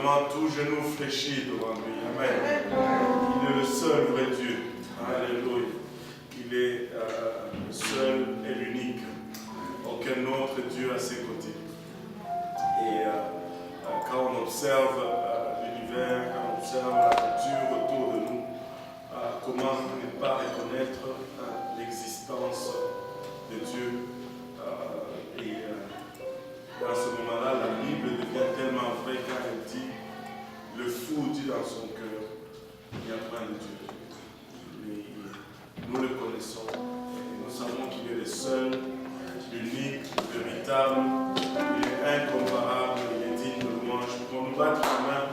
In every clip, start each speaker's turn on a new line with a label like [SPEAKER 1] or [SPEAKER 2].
[SPEAKER 1] vraiment tout genou fléchi devant lui. Amen. Il est le seul vrai Dieu. Alléluia. Il est le seul et l'unique. Aucun autre Dieu à ses côtés. Et quand on observe l'univers, quand on observe la nature autour de nous, comment ne pas reconnaître l'existence de Dieu. Dans ce moment-là, la Bible devient tellement vraie quand elle dit le fou dit dans son cœur, il n'y a pas de Dieu. Et nous le connaissons. Et nous savons qu'il est le seul, l'unique, le véritable, il est incomparable, il est digne de louange. Pour nous battre la main.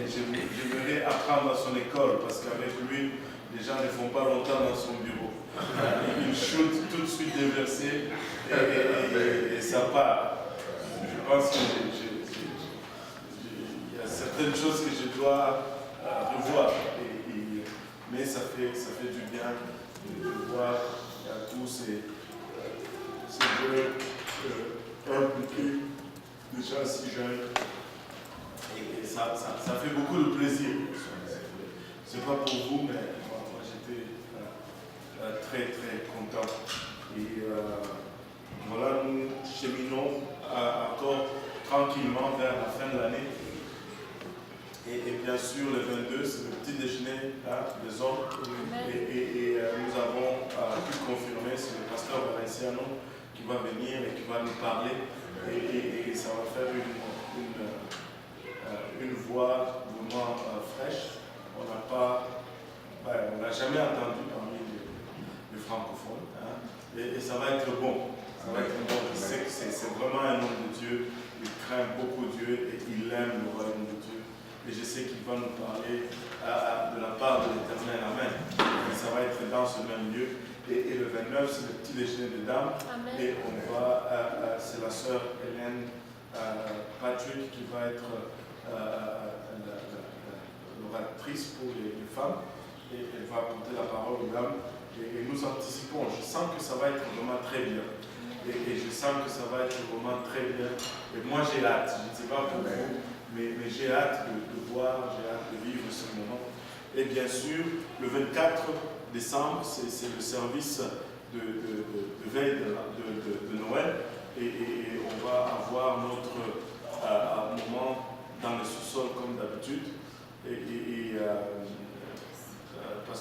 [SPEAKER 1] J'aimerais apprendre à son école parce qu'avec lui, les gens ne font pas longtemps dans son bureau. Il shoot tout de suite des versets et ça part. Je pense qu'il y a certaines choses que je dois revoir. Mais ça fait du bien de voir tous ces jeunes impliqués, déjà si jeunes. Et ça fait beaucoup de plaisir. C'est pas pour vous, mais moi j'étais très très content. Et voilà, nous cheminons encore tranquillement vers la fin de l'année. Et bien sûr, le 22, c'est le petit déjeuner des hommes. Et nous avons pu confirmer, c'est le pasteur Valenciano qui va venir et qui va nous parler. Et ça va faire une voix vraiment fraîche. On n'a jamais entendu parmi les francophones. Hein. Et ça va être bon. Ça va être bon. Je sais que c'est vraiment un homme de Dieu. Il craint beaucoup Dieu et il aime le royaume de Dieu. Et je sais qu'il va nous parler de la part de l'Éternel. Amen. Et ça va être dans ce même lieu. Et le 29, c'est le petit déjeuner de dames. Amen. Et on va, c'est la sœur Hélène Patrick qui va être l'oratrice pour les femmes. Et elle va porter la parole aux dames. Et nous anticipons. Je sens que ça va être vraiment très bien. Et je sens que ça va être vraiment très bien. Et moi, j'ai hâte. Je ne sais pas pour vous, mais j'ai hâte de voir, j'ai hâte de vivre ce moment. Et bien sûr, le 24 décembre, c'est le service de veille de Noël. Et on va avoir notre moment dans le sous-sol comme d'habitude. Parce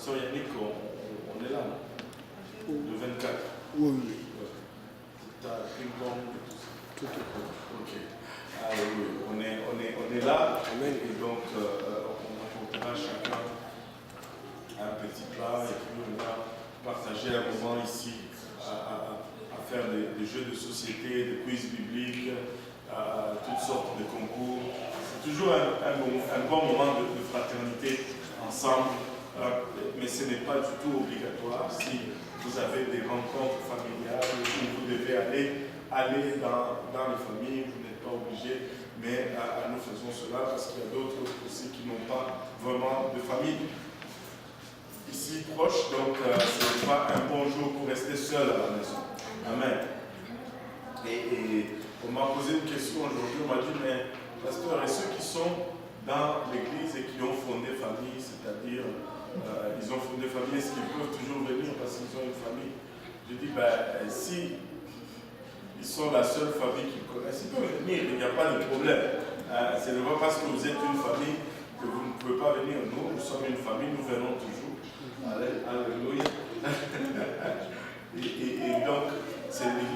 [SPEAKER 1] gens ici à faire des jeux de société, des quiz bibliques, toutes sortes de concours. C'est toujours un bon moment de fraternité ensemble, mais ce n'est pas du tout obligatoire. Si vous avez des rencontres familiales où vous devez aller dans les familles, vous n'êtes pas obligé, mais nous faisons cela parce qu'il y a d'autres aussi qui n'ont pas vraiment de famille ici proche, donc ce n'est pas un bon jour pour rester seul à la maison. Amen. Et on m'a posé une question aujourd'hui, on m'a dit, mais pasteur, et ceux qui sont dans l'église et qui ont fondé famille, c'est-à-dire ils ont fondé famille, est-ce qu'ils peuvent toujours venir parce qu'ils ont une famille? Je dis, si ils sont la seule famille qu'ils connaissent, ils peuvent venir, il n'y a pas de problème. Ce n'est pas parce que vous êtes une famille que vous ne pouvez pas venir. Nous sommes une famille, nous venons toujours. Alléluia. et donc,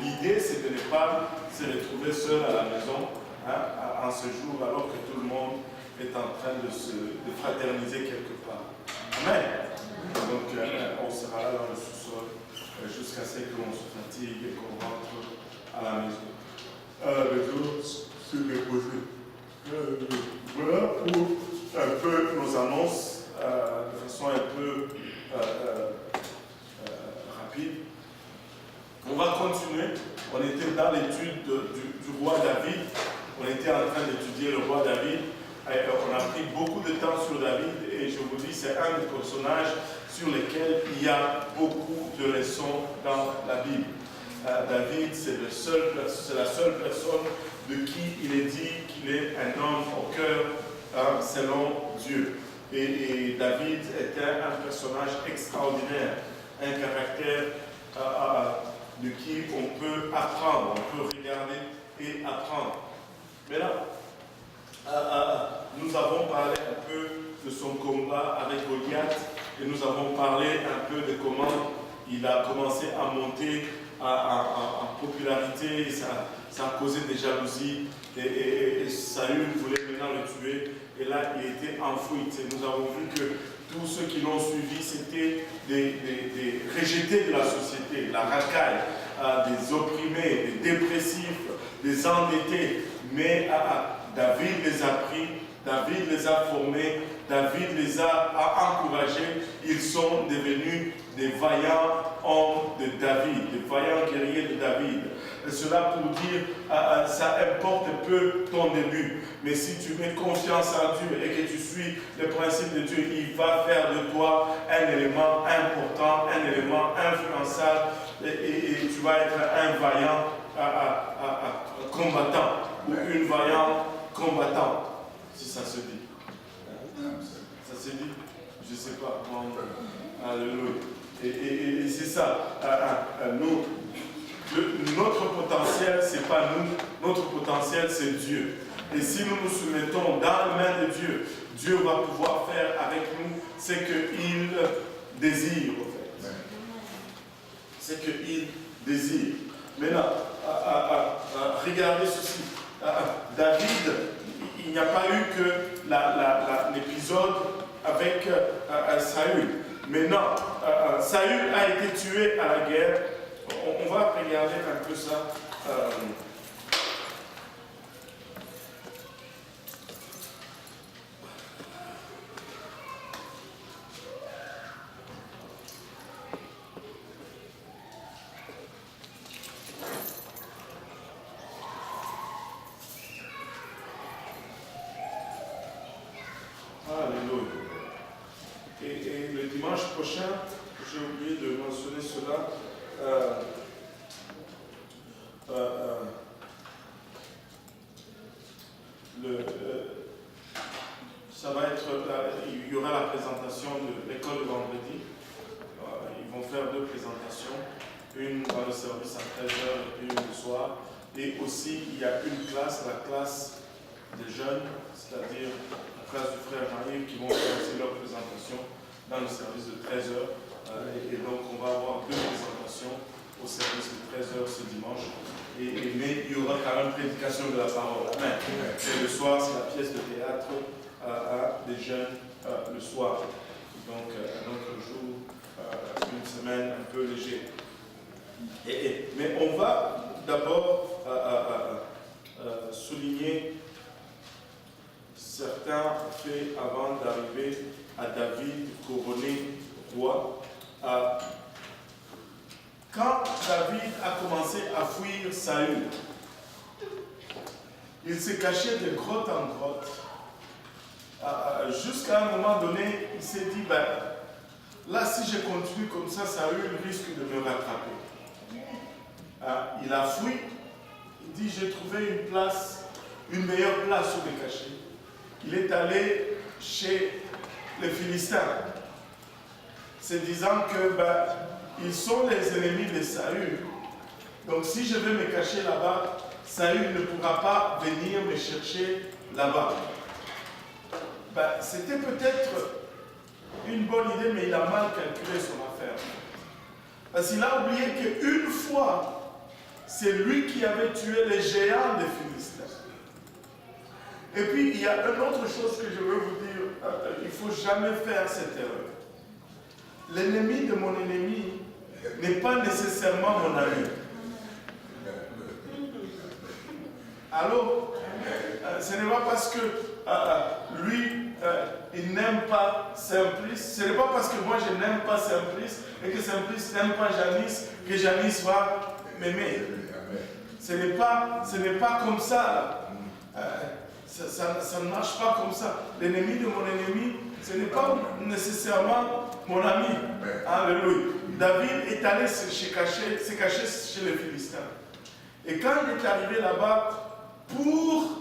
[SPEAKER 1] l'idée, c'est de ne pas se retrouver seul à la maison en ce jour, alors que tout le monde est en train de fraterniser quelque part. Amen. Donc, on sera là dans le sous-sol jusqu'à ce qu'on se fatigue et qu'on rentre à la maison. Les autres se déposer. Voilà pour un peu nos annonces de façon un peu rapide. On va continuer. On était dans l'étude du roi David. On était en train d'étudier le roi David. On a pris beaucoup de temps sur David et je vous dis, c'est un des personnages sur lesquels il y a beaucoup de leçons dans la Bible. David, c'est la seule personne de qui il est dit qu'il est un homme au cœur selon Dieu. Et David était un personnage extraordinaire, un caractère de qui on peut apprendre, on peut regarder et apprendre. Mais là, nous avons parlé un peu de son combat avec Goliath et nous avons parlé un peu de comment il a commencé à monter en popularité, ça a causé des jalousies et Saül voulait maintenant le tuer et là il était en fuite. Et nous avons vu que tous ceux qui l'ont suivi c'était des rejetés de la société, la racaille, des opprimés, des dépressifs, des endettés, mais David les a pris, David les a formés, David les a encouragés, ils sont devenus des vaillants hommes de David, des vaillants guerriers de David. Et cela pour dire, ça importe peu ton début, mais si tu mets confiance en Dieu et que tu suis les principes de Dieu, il va faire de toi un élément important, un élément influençable et tu vas être un vaillant combattant ou une vaillante combattante, si ça se dit. Ça se dit? Je ne sais pas. Alléluia. Et c'est ça. Notre potentiel, ce n'est pas nous. Notre potentiel, c'est Dieu. Et si nous nous soumettons dans les mains de Dieu, Dieu va pouvoir faire avec nous ce qu'il désire. En fait. Ce qu'il désire. Maintenant, regardez ceci. David, il n'y a pas eu que l'épisode avec Saül. Maintenant, Saül a été tué à la guerre. On va regarder un peu ça. Alléluia. Et le dimanche prochain, j'ai oublié de mentionner cela. Ça va être, il y aura la présentation de l'école de vendredi. Ils vont faire 2 présentations, une dans le service à 13h et puis une le soir. Et aussi, il y a une classe, la classe des jeunes, c'est-à-dire la classe du frère Marie, qui vont faire aussi leur présentation dans le service de 13h. Et donc, on va avoir 2 présentations au service de 13h ce dimanche. Mais il y aura quand même prédication de la parole. Amen. Et le soir, c'est la pièce de théâtre des jeunes le soir. Donc, un autre jour, une semaine un peu léger. Mais on va d'abord souligner certains faits avant d'arriver à David couronné roi. Quand David a commencé à fuir Saül, il s'est caché de grotte en grotte. Jusqu'à un moment donné, il s'est dit, ben, là, si je continue comme ça, Saül risque de me rattraper. Il a fui. Il dit, j'ai trouvé une place, une meilleure place où me cacher. Il est allé chez les Philistins, se disant que ben, ils sont les ennemis de Saül. Donc si je vais me cacher là-bas, Saül ne pourra pas venir me chercher là-bas. Ben, c'était peut-être une bonne idée, mais il a mal calculé son affaire. Parce qu'il a oublié qu'une fois, c'est lui qui avait tué les géants des Philistins. Et puis, il y a une autre chose que je veux vous dire. Il ne faut jamais faire cette erreur. L'ennemi de mon ennemi n'est pas nécessairement mon ami. Alors, ce n'est pas parce que lui, il n'aime pas Simplice, ce n'est pas parce que moi je n'aime pas Simplice et que Simplice n'aime pas Janice que Janice va m'aimer. Ce n'est pas comme ça. Ça ne marche pas comme ça. L'ennemi de mon ennemi, ce n'est pas nécessairement mon ami. Alléluia. David est allé se cacher chez les Philistins. Et quand il est arrivé là-bas, pour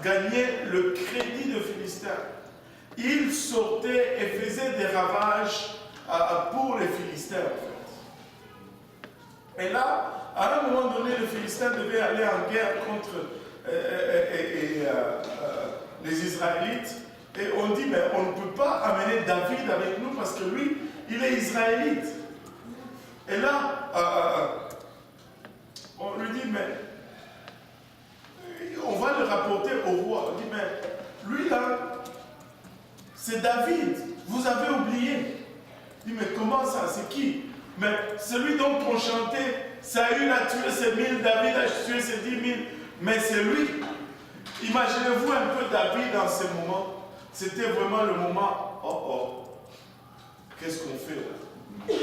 [SPEAKER 1] gagner le crédit de Philistins, il sortait et faisait des ravages pour les Philistins. En fait. Et là, à un moment donné, les Philistins devaient aller en guerre contre les Israélites. Et on dit, mais on ne peut pas amener David avec nous parce que lui, il est israélite. Et là, on lui dit, mais on va le rapporter au roi. On dit, mais lui là, c'est David. Vous avez oublié. Il dit, mais comment ça? C'est qui? Mais celui dont on chantait, Saül a tué ses 1000, David a tué ses 10 000. Mais c'est lui. Imaginez-vous un peu David dans ce moment. C'était vraiment le moment, qu'est-ce qu'on fait là?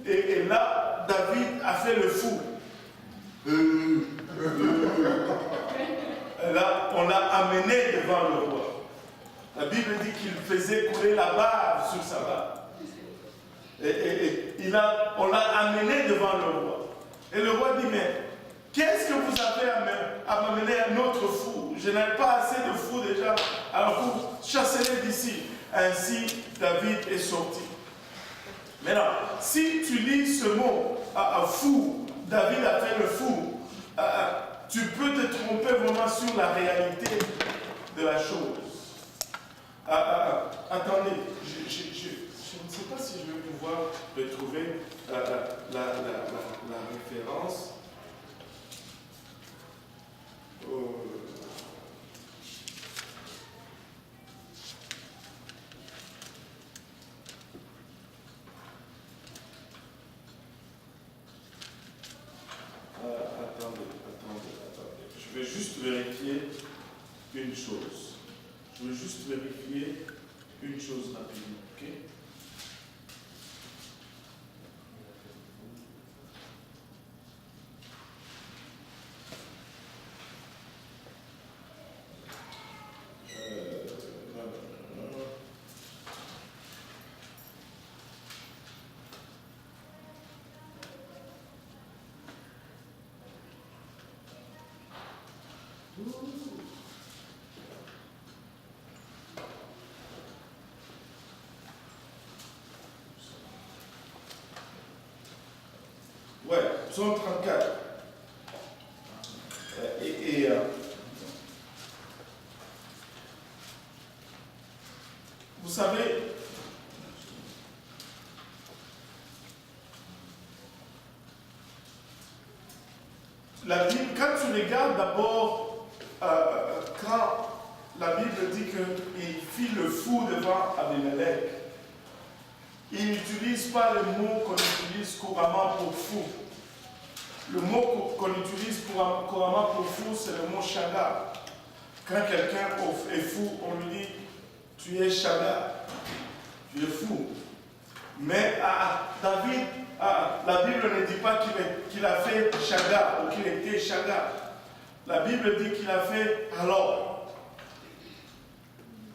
[SPEAKER 1] Et là, David a fait le fou. Et là, on l'a amené devant le roi. La Bible dit qu'il faisait couler la bave sur sa barbe. Et on l'a amené devant le roi. Et le roi dit, mais qu'est-ce que vous avez à m'amener un autre fou? Je n'ai pas assez de fous déjà. Alors vous chassez-les d'ici. Ainsi, David est sorti. Maintenant, si tu lis ce mot, fou, David a fait le fou, tu peux te tromper vraiment sur la réalité de la chose. Attendez, je ne sais pas si je vais pouvoir retrouver la référence. Attendez. Je vais juste vérifier une chose. Rapidement, ok? Ouais, psaume 34. Vous savez, la Bible, quand tu regardes d'abord, quand la Bible dit qu'il fit le fou devant Abimelech, il n'utilise pas le mot qu'on utilise couramment pour fou. Le mot qu'on utilise couramment pour fou, c'est le mot shaga. Quand quelqu'un est fou, on lui dit tu es shaga, tu es fou. Mais David, la Bible ne dit pas qu'il a fait shaga ou qu'il était shaga. La Bible dit qu'il a fait alors.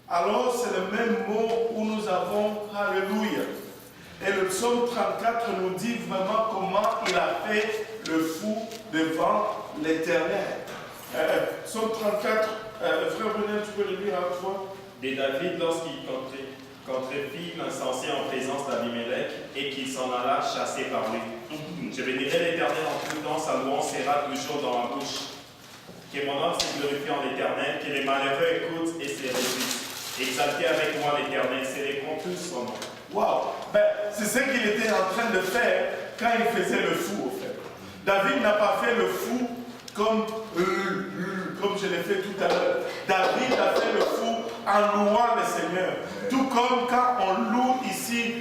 [SPEAKER 1] Alors, c'est le même mot où nous avons Alléluia. Et le psaume 34 nous dit vraiment comment il a fait le fou devant l'Éternel. Psaume 34, frère René, tu peux le lire à la fois.
[SPEAKER 2] De David, lorsqu'il contrefit l'insensé en présence d'Abimelech et qu'il s'en alla chasser par lui. Je bénirai l'Éternel en tout temps, sa louange sera toujours dans ma bouche. Que mon âme se glorifie en l'Éternel, que les malheureux écoutent et se réjouissent. Exaltez avec moi l'Éternel, célébrons tous son nom.
[SPEAKER 1] Waouh! C'est ce qu'il était en train de faire quand il faisait le fou, au fait. David n'a pas fait le fou comme je l'ai fait tout à l'heure. David a fait le fou en louant le Seigneur. Tout comme quand on loue ici,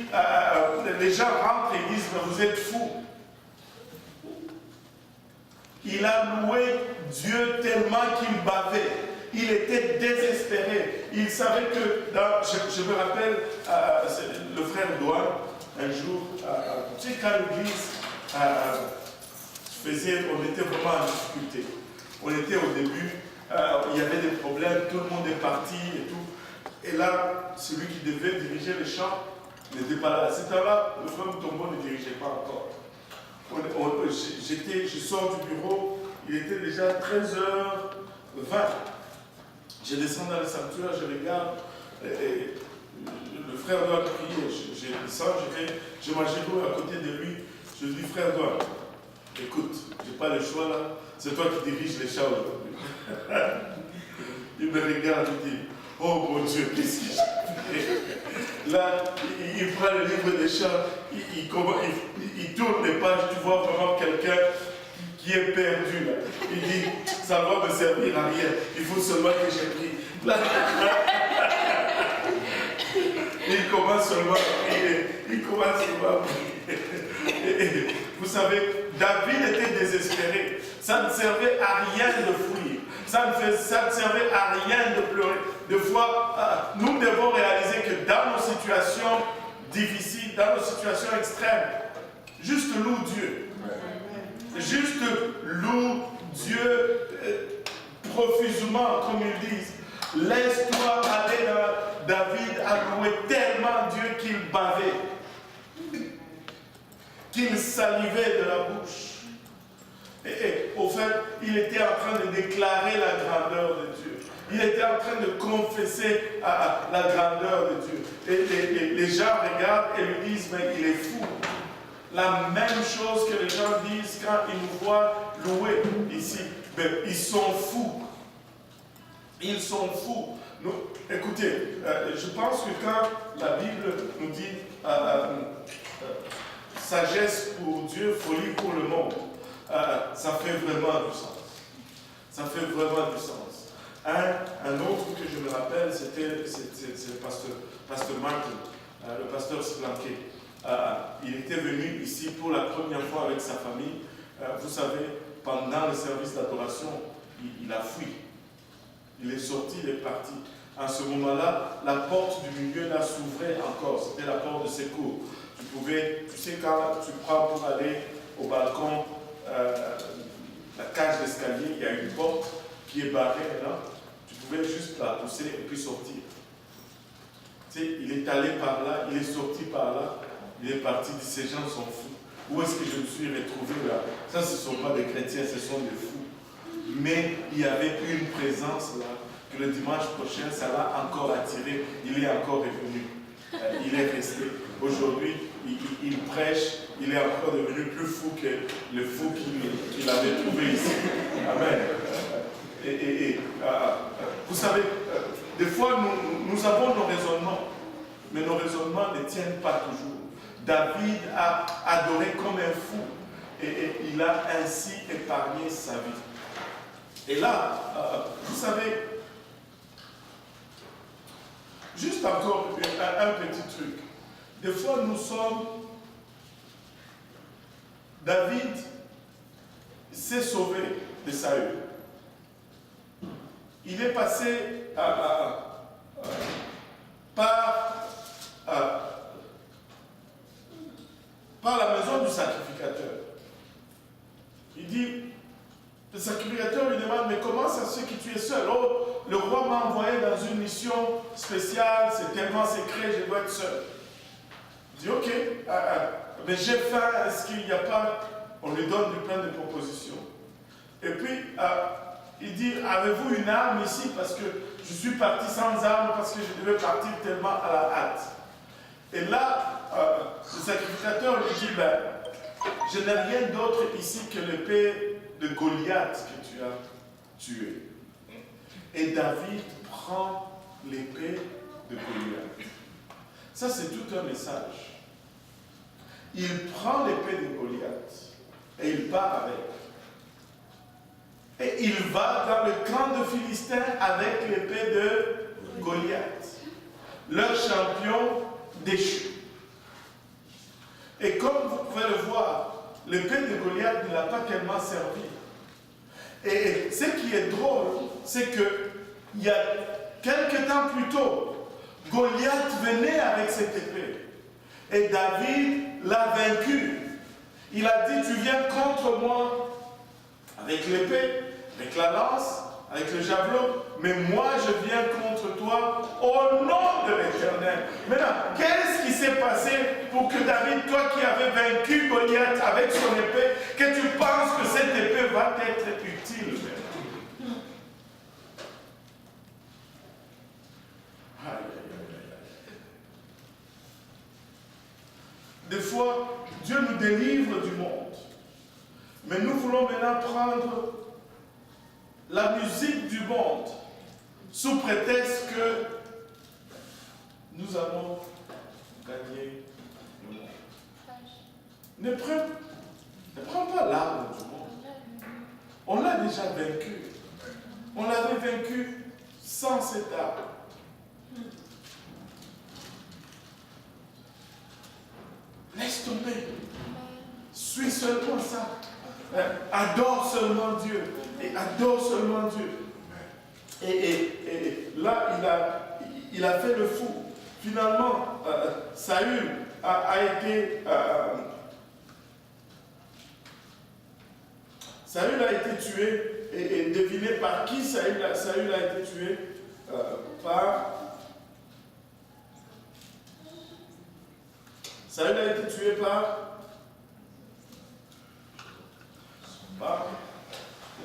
[SPEAKER 1] les gens rentrent et disent, vous êtes fous. Il a loué Dieu tellement qu'il bavait. Il était désespéré. Il savait que, je me rappelle, le frère Douane, un jour, tu sais, quand l'église on était vraiment en difficulté. On était au début, il y avait des problèmes, tout le monde est parti et tout. Et là, celui qui devait diriger le chant n'était pas là. À cet heure-là, le frère Tombo ne dirigeait pas encore. Je sors du bureau, il était déjà 13h20. Je descends dans le sanctuaire, je regarde, et le frère doit prier. Je descends, je m'agenouille à côté de lui. Je dis, frère Doigt, écoute, je n'ai pas le choix là, c'est toi qui diriges les chats aujourd'hui. Il me regarde et dit, oh mon Dieu, qu'est-ce que j'ai fait? Là, il prend le livre des chats, il tourne les pages, tu vois vraiment quelqu'un qui est perdu là. Il dit, ça va me servir à rien, il faut seulement que j'ai pris. Là, il commence seulement à prier. Vous savez, David était désespéré. Ça ne servait à rien de fuir. Ça ne servait à rien de pleurer. Des fois, nous devons réaliser que dans nos situations difficiles, dans nos situations extrêmes, juste loue Dieu. Juste loue Dieu profusément, comme ils disent. Laisse-toi aller dans David a loué tellement Dieu qu'il bavait, qu'il salivait de la bouche. Et au fait, il était en train de déclarer la grandeur de Dieu. Il était en train de confesser la grandeur de Dieu. Et les gens regardent et lui disent, mais il est fou. La même chose que les gens disent quand ils nous voient louer ici. Mais ils sont fous. Ils sont fous. Écoutez, je pense que quand la Bible nous dit sagesse pour Dieu, folie pour le monde, ça fait vraiment du sens. Ça fait vraiment du sens. Un autre que je me rappelle, c'est le pasteur Martin, le pasteur Splanquet. Il était venu ici pour la première fois avec sa famille. Vous savez, pendant le service d'adoration, il a fui. Il est sorti, il est parti. À ce moment-là, la porte du milieu là s'ouvrait encore. C'était la porte de secours. Tu sais, quand tu prends pour aller au balcon, la cage d'escalier, il y a une porte qui est barrée là. Tu pouvais juste la pousser et puis sortir. Tu sais, il est allé par là, il est sorti par là, il est parti, il dit, ces gens sont fous. Où est-ce que je me suis retrouvé là? Ça, ce ne sont pas des chrétiens, ce sont des fous. Mais il y avait une présence là, que le dimanche prochain, ça l'a encore attiré. Il est encore revenu. Il est resté. Aujourd'hui, il prêche. Il est encore devenu plus fou que le fou qu'il avait trouvé ici. Amen. Vous savez, des fois, nous avons nos raisonnements, mais nos raisonnements ne tiennent pas toujours. David a adoré comme un fou et il a ainsi épargné sa vie. Et là, vous savez, juste encore un petit truc. Des fois, nous sommes... David s'est sauvé de Saül. Il est passé par la maison du sacrificateur. Il dit, le sacrificateur lui demande, mais comment ça se fait que tu es seul? Oh, le roi m'a envoyé dans une mission spéciale, c'est tellement secret, je dois être seul. Il dit, ok, mais j'ai faim, est-ce qu'il n'y a pas... On lui donne plein de propositions. Et puis, il dit, avez-vous une arme ici? Parce que je suis parti sans arme, parce que je devais partir tellement à la hâte. Et là, le sacrificateur lui dit, ben, je n'ai rien d'autre ici que l'épée de Goliath que tu as tué. Et David prend l'épée de Goliath. Ça, c'est tout un message. Il prend l'épée de Goliath et il part avec. Et il va dans le camp de Philistins avec l'épée de Goliath, leur champion déchu. Et comme vous pouvez le voir, l'épée de Goliath ne l'a pas tellement servi. Et ce qui est drôle, c'est que il y a quelques temps plus tôt, Goliath venait avec cette épée. Et David l'a vaincu. Il a dit, tu viens contre moi avec l'épée, avec la lance, avec le javelot, mais moi je viens contre toi au nom de l'Éternel. Maintenant, qu'est-ce qui s'est passé pour que David, toi qui avais vaincu Goliath avec son épée, que tu penses que cette épée va t'être utile maintenant? Des fois, Dieu nous délivre du monde. Mais nous voulons maintenant prendre la musique du monde sous prétexte que nous allons gagner le monde. Ne prends pas l'arme du monde. On l'a déjà vaincu. On l'avait vaincu sans cette arme. Laisse tomber. Suis seulement ça. Adore seulement Dieu. Et adore seulement Dieu. Et là, il a fait le fou. Finalement, Saül a été tué. Et devinez par qui Saül a été tué? Saül a été tué par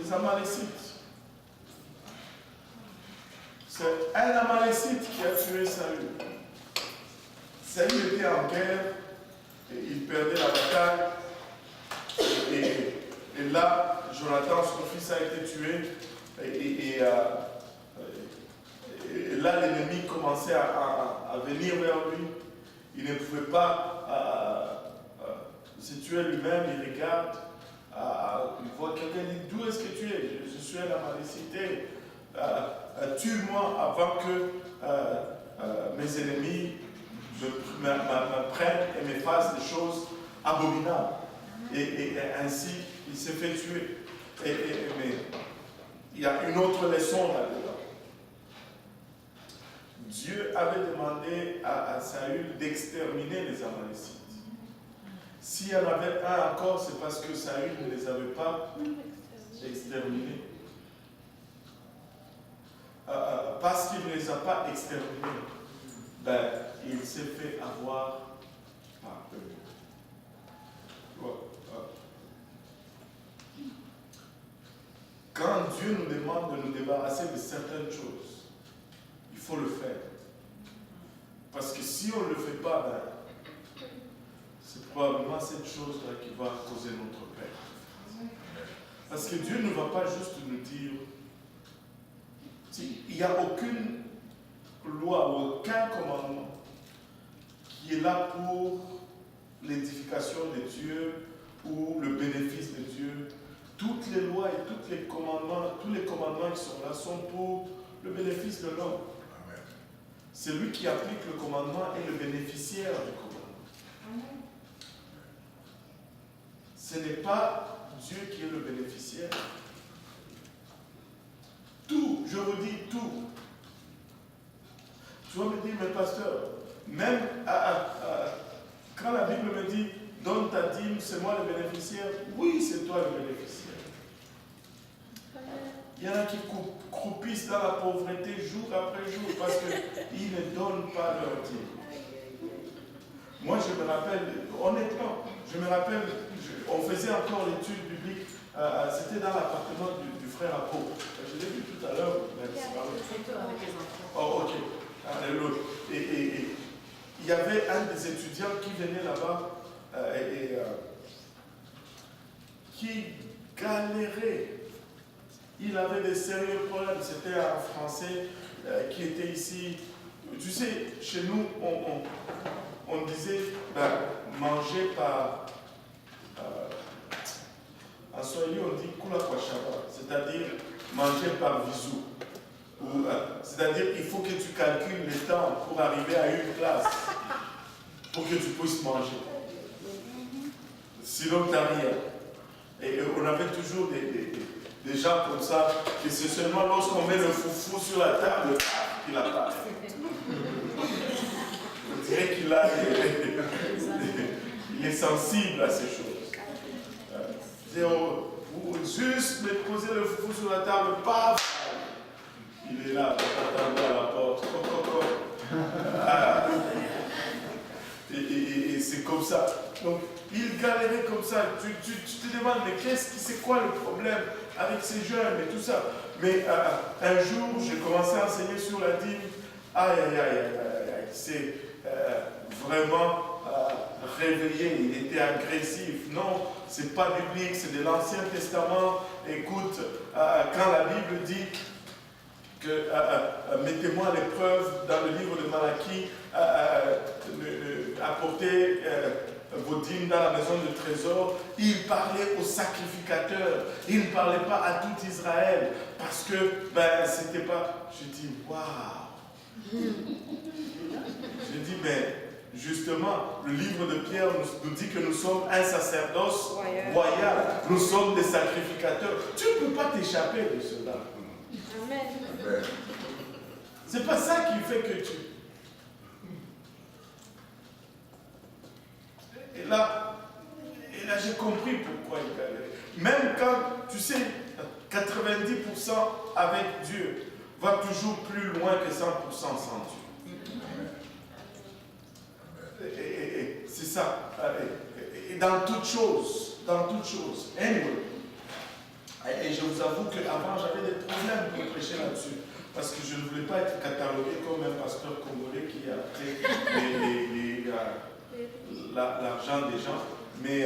[SPEAKER 1] les Amalécites. C'est un Amalécite qui a tué Saül. Saül était en guerre et il perdait la bataille. Et là, Jonathan, son fils, a été tué. Et là, l'ennemi commençait à venir vers lui. Il ne pouvait pas se tuer lui-même. Il regarde. Il voit quelqu'un dit, d'où est-ce que tu es? Je suis un Amalécité. Tue-moi avant que mes ennemis me prennent et me fassent des choses abominables. Et ainsi, il s'est fait tuer. Mais il y a une autre leçon là-dedans. Dieu avait demandé à Saül d'exterminer les Amalécites. S'il y en avait un encore, c'est parce que Saül ne les avait pas exterminés. Parce qu'il ne les a pas exterminés, ben, il s'est fait avoir par eux. Quand Dieu nous demande de nous débarrasser de certaines choses, il faut le faire. Parce que si on ne le fait pas, ben, c'est probablement cette chose-là qui va causer notre perte. Parce que Dieu ne va pas juste nous dire, il n'y a aucune loi, aucun commandement qui est là pour l'édification de Dieu ou le bénéfice de Dieu. Toutes les lois et tous les commandements qui sont là sont pour le bénéfice de l'homme. Celui qui applique le commandement est le bénéficiaire du commandement. Ce n'est pas Dieu qui est le bénéficiaire. Tout, je vous dis tout. Tu vas me dire, mais pasteur, même quand la Bible me dit, donne ta dîme, c'est moi le bénéficiaire. Oui, c'est toi le bénéficiaire. Il y en a qui croupissent dans la pauvreté jour après jour parce qu'ils ne donnent pas leur dîme. Moi, je me rappelle, honnêtement, on faisait encore l'étude biblique, c'était dans l'appartement du frère Apo. Je l'ai vu tout à l'heure. Oh, ok. Et il y avait un des étudiants qui venait là-bas qui galérait. Il avait des sérieux problèmes. C'était un Français qui était ici. Tu sais, chez nous, on disait manger par. En Swahili, on dit kula kwa shaba, c'est-à-dire manger par visou. C'est-à-dire qu'il faut que tu calcules le temps pour arriver à une classe, pour que tu puisses manger. Sinon, tu n'as rien. Et on avait toujours des gens comme ça, et c'est seulement lorsqu'on met le foufou sur la table qu'il apparaît. On dirait qu'il il est sensible à ces choses. Juste me poser le foufou sur la table, paf! Il est là, t'attends à la porte. Et c'est comme ça. Donc, il galérait comme ça. Tu te demandes, mais c'est quoi le problème avec ces jeunes et tout ça? Mais un jour, j'ai commencé à enseigner sur la dîme. C'est vraiment réveillé. Il était agressif. Non, c'est pas biblique, c'est de l'Ancien Testament. Écoute, quand la Bible dit que mettez-moi l'épreuve dans le livre de Malachie, apportez vos dîmes dans la maison de trésor, il parlait aux sacrificateurs, il ne parlait pas à tout Israël, parce que c'était pas. Je dis, waouh! Je dis, mais justement, le livre de Pierre nous dit que nous sommes un sacerdoce royal, nous sommes des sacrificateurs. Tu ne peux pas t'échapper de cela. Amen. C'est pas ça qui fait que tu. Et là j'ai compris pourquoi il galérait. Même quand, tu sais, 90% avec Dieu va toujours plus loin que 100% sans Dieu. Et c'est ça. Et dans toutes choses. Anyway. Et je vous avoue qu'avant, j'avais des problèmes pour prêcher là-dessus. Parce que je ne voulais pas être catalogué comme un pasteur congolais qui a pris l'argent des gens. Mais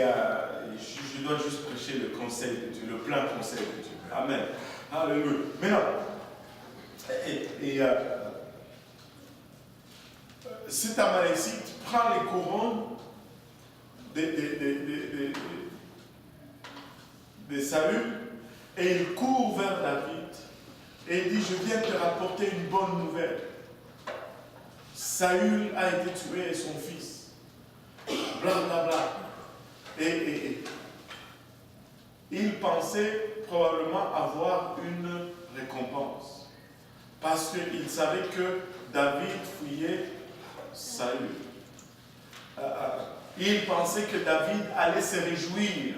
[SPEAKER 1] je dois juste prêcher le conseil de Dieu, le plein conseil de Dieu. Amen. Alléluia. Maintenant, cet Amalécite prend les couronnes de Saül et il court vers David et il dit, je viens te rapporter une bonne nouvelle. Saül a été tué et son fils. Blablabla. Et il pensait probablement avoir une récompense. Parce qu'il savait que David fuyait Saül. Il pensait que David allait se réjouir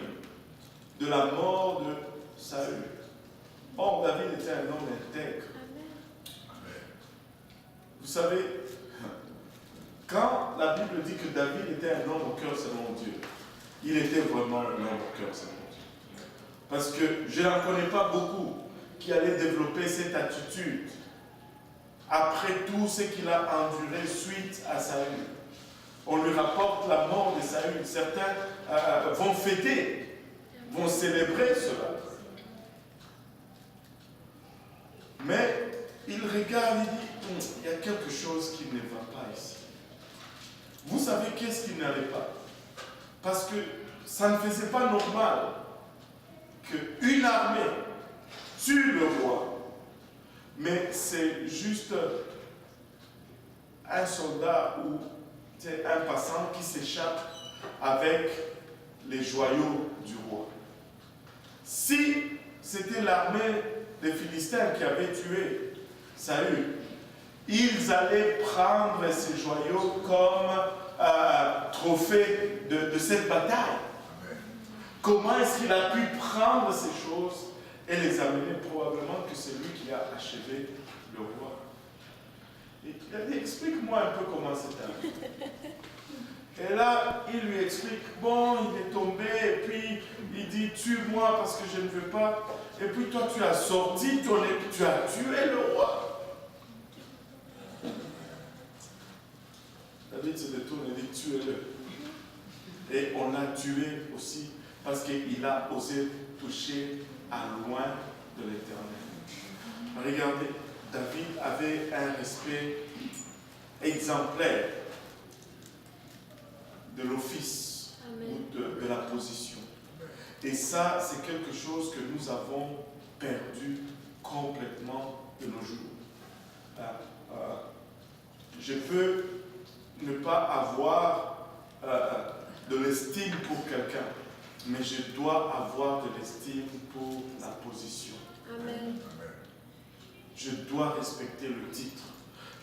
[SPEAKER 1] de la mort de Saül. Or, David était un homme intègre. Vous savez, quand la Bible dit que David était un homme au cœur selon Dieu, il était vraiment un homme au cœur selon Dieu. Parce que je n'en connais pas beaucoup qui allaient développer cette attitude après tout ce qu'il a enduré suite à Saül. On lui rapporte la mort de Saül. Certains vont fêter, vont célébrer cela. Mais il regarde et dit, il y a quelque chose qui ne va pas ici. Vous savez qu'est-ce qui n'allait pas? Parce que ça ne faisait pas normal qu'une armée tue le roi. Mais c'est juste un soldat ou c'est un passant qui s'échappe avec les joyaux du roi. Si c'était l'armée des Philistins qui avait tué Saül, ils allaient prendre ces joyaux comme trophée de cette bataille. Comment est-ce qu'il a pu prendre ces choses et les amener? Probablement que c'est lui qui a achevé le roi. Et il a dit, explique-moi un peu comment c'est arrivé. Et là, il lui explique, bon, il est tombé, et puis il dit, tue-moi parce que je ne veux pas. Et puis toi, tu as sorti ton épée, tu as tué le roi. David se détourne et dit, tuez-le. Et on l'a tué aussi parce qu'il a osé toucher à loin de l'Éternel. Regardez, David avait un respect exemplaire de l'office ou de la position. Et ça, c'est quelque chose que nous avons perdu complètement de nos jours. Je peux ne pas avoir de l'estime pour quelqu'un, mais je dois avoir de l'estime pour la position.
[SPEAKER 3] Amen.
[SPEAKER 1] Je dois respecter le titre,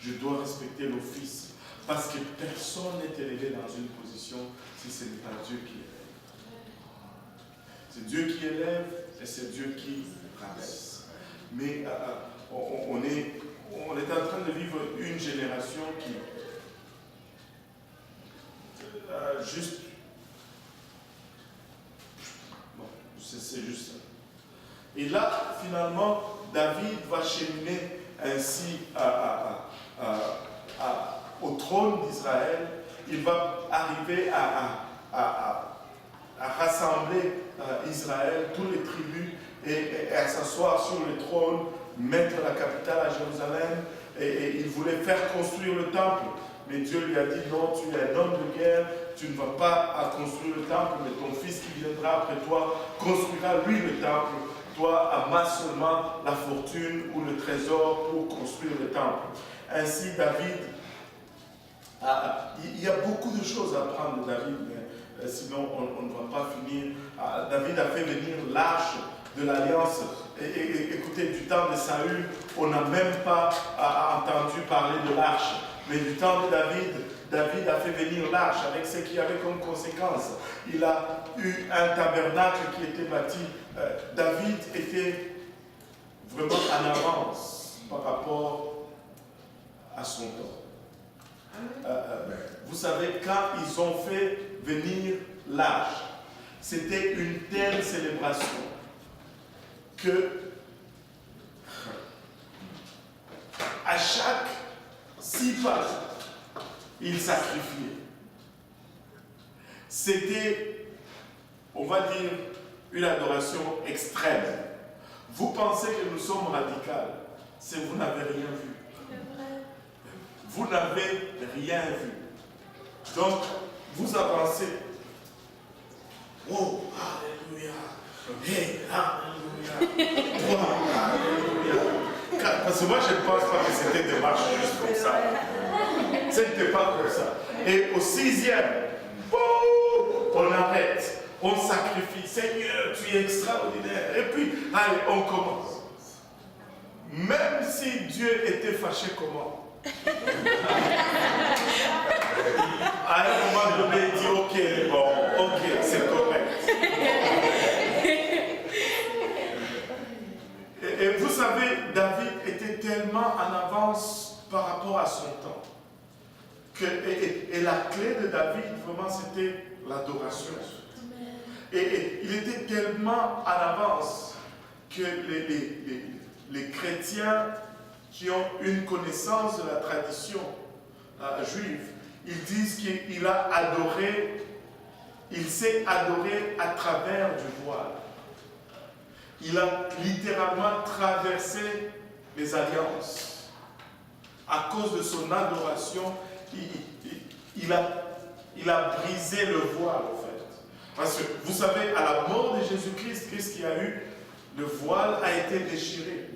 [SPEAKER 1] je dois respecter l'office, parce que personne n'est élevé dans une position si ce n'est pas Dieu qui élève. C'est Dieu qui élève et c'est Dieu qui rabaisse. Mais on est en train de vivre une génération qui juste... Bon, c'est juste ça. Et là, finalement, David va cheminer ainsi au trône d'Israël. Il va arriver à rassembler Israël, tous les tribus, et à s'asseoir sur le trône, mettre la capitale à Jérusalem. Et il voulait faire construire le temple. Mais Dieu lui a dit, non, tu es un homme de guerre, tu ne vas pas construire le temple, mais ton fils qui viendra après toi construira lui le temple. Toi, amasse seulement la fortune ou le trésor pour construire le temple. Ainsi, David, il y a beaucoup de choses à apprendre de David, mais sinon on ne va pas finir. David a fait venir l'arche de l'alliance. Et écoutez, du temps de Saül, on n'a même pas entendu parler de l'arche. Mais du temps de David a fait venir l'arche avec ce qui avait comme conséquence. Il a eu un tabernacle qui était bâti. David était vraiment en avance par rapport à son temps. Vous savez, quand ils ont fait venir l'arche, c'était une telle célébration que à chaque 6 pas, il sacrifiait. C'était, on va dire, une adoration extrême. Vous pensez que nous sommes radicaux, c'est vous n'avez rien vu. Vous n'avez rien vu. Donc, vous avancez. Oh, alléluia. Hey, alléluia. Oh, alléluia. Parce que moi, je ne pense pas que c'était des marches juste comme ça. Ce n'était pas comme ça. Et au 6e, oh, on arrête. On sacrifie. Seigneur, tu es extraordinaire. Et puis, allez, on commence. Même si Dieu était fâché, comment? À un moment donné, il dit, ok, bon, ok, c'est correct. Et vous savez, David était tellement en avance par rapport à son temps. Et la clé de David, vraiment, c'était l'adoration. Et il était tellement en avance que les chrétiens qui ont une connaissance de la tradition juive, ils disent qu'il a adoré, il s'est adoré à travers du voile. Il a littéralement traversé les alliances. À cause de son adoration, il a brisé le voile, en fait. Parce que, vous savez, à la mort de Jésus-Christ, qu'est-ce qu'il y a eu? Le voile a été déchiré.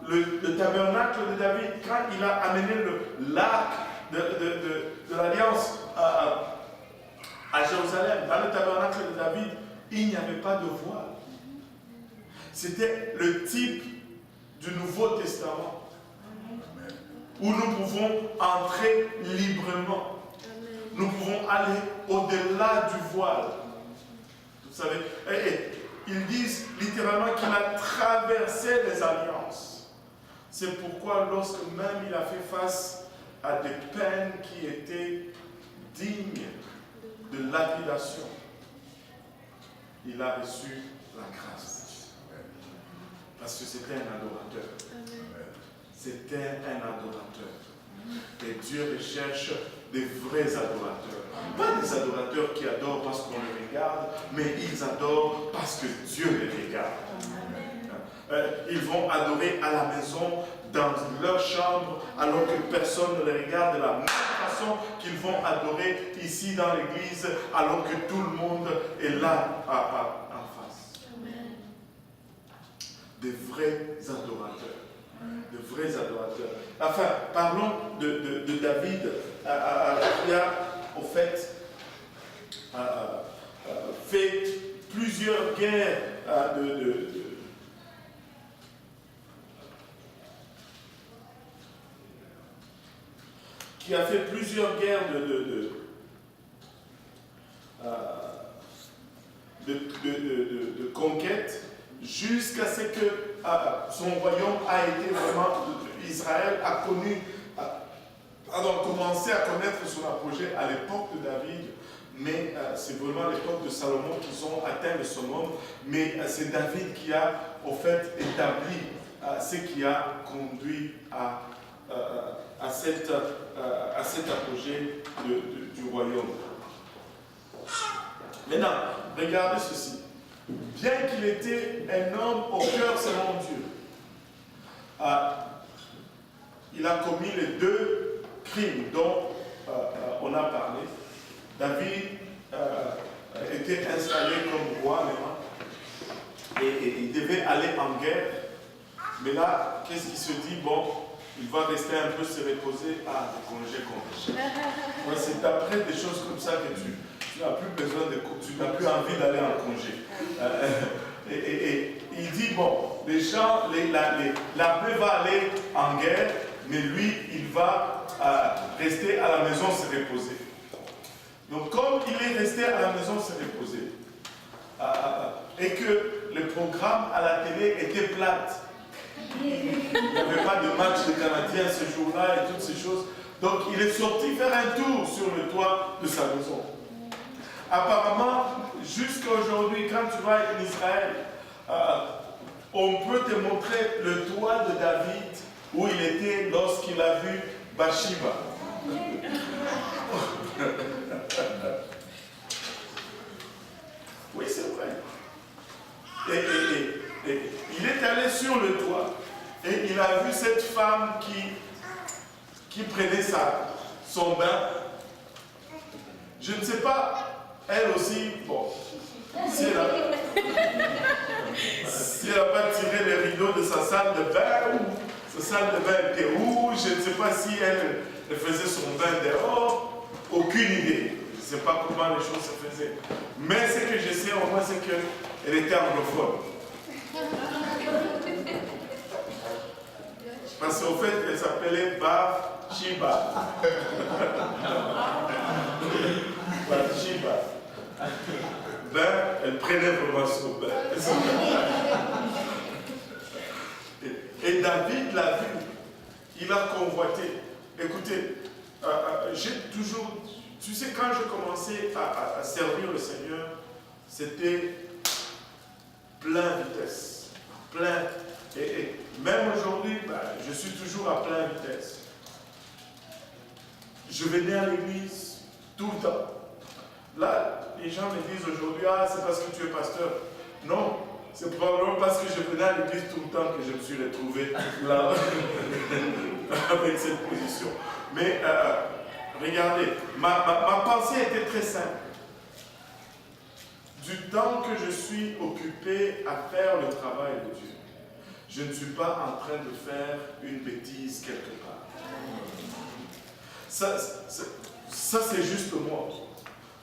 [SPEAKER 1] Le tabernacle de David, quand il a amené l'arc de l'Alliance à Jérusalem, dans le tabernacle de David, il n'y avait pas de voile. C'était le type du Nouveau Testament où nous pouvons entrer librement. Nous pouvons aller au-delà du voile. Vous savez, ils disent littéralement qu'il a traversé les alliances. C'est pourquoi lorsque même il a fait face à des peines qui étaient dignes de lapidation, il a reçu la grâce. Parce que c'était un adorateur. C'était un adorateur. Et Dieu recherche des vrais adorateurs. Pas des adorateurs qui adorent parce qu'on les regarde, mais ils adorent parce que Dieu les regarde. Ils vont adorer à la maison, dans leur chambre, alors que personne ne les regarde, de la même façon qu'ils vont adorer ici dans l'église, alors que tout le monde est là en face. Des vrais adorateurs. De vrais adorateurs. Enfin, parlons de David, qui a, au fait, fait plusieurs guerres qui a fait plusieurs guerres de conquête jusqu'à ce que son royaume a été vraiment, Israël a commencé à connaître son apogée à l'époque de David, mais c'est vraiment à l'époque de Salomon qu'ils ont atteint le summum, mais c'est David qui a au fait établi ce qui a conduit à cet apogée du royaume. Maintenant, regardez ceci. Bien qu'il était un homme au cœur selon Dieu, il a commis les deux crimes dont on a parlé. David était installé comme roi maintenant, et il devait aller en guerre. Mais là, qu'est-ce qu'il se dit? Bon, il va rester un peu se reposer. Ah, des congés qu'on recherche. C'est après des choses comme ça que tu n'as plus besoin tu n'as plus envie d'aller en congé. Et il dit, bon, les gens, l'armée va aller en guerre, mais lui, il va rester à la maison se reposer. Donc, comme il est resté à la maison se reposer, et que le programme à la télé était plate, il n'y avait pas de match de Canadiens ce jour-là et toutes ces choses, donc il est sorti faire un tour sur le toit de sa maison. Apparemment, jusqu'à aujourd'hui, quand tu vas en Israël, on peut te montrer le toit de David où il était lorsqu'il a vu Bathsheba. Oui, c'est vrai. Et il est allé sur le toit et il a vu cette femme qui prenait son bain. Je ne sais pas. Elle aussi, bon, si elle n'a pas tiré les rideaux de sa salle de bain, ou sa salle de bain était rouge, je ne sais pas si elle faisait son bain dehors, aucune idée. Je ne sais pas comment les choses se faisaient. Mais ce que je sais au moins, c'est qu'elle était anglophone. Parce qu'au fait, elle s'appelait Bathsheba. Bathsheba. Ben, elle prenait vraiment son bain. Et David l'a vu. Il a convoité. Écoutez, j'ai toujours... Tu sais, quand je commençais à servir le Seigneur, c'était plein vitesse. Plein. Et même aujourd'hui, je suis toujours à plein vitesse. Je venais à l'église tout le temps. Là, les gens me disent aujourd'hui, c'est parce que tu es pasteur. Non, c'est probablement parce que je venais à l'église tout le temps que je me suis retrouvé là, avec cette position. Mais regardez, ma pensée était très simple. Du temps que je suis occupé à faire le travail de Dieu, je ne suis pas en train de faire une bêtise quelque part. Ça, c'est juste moi.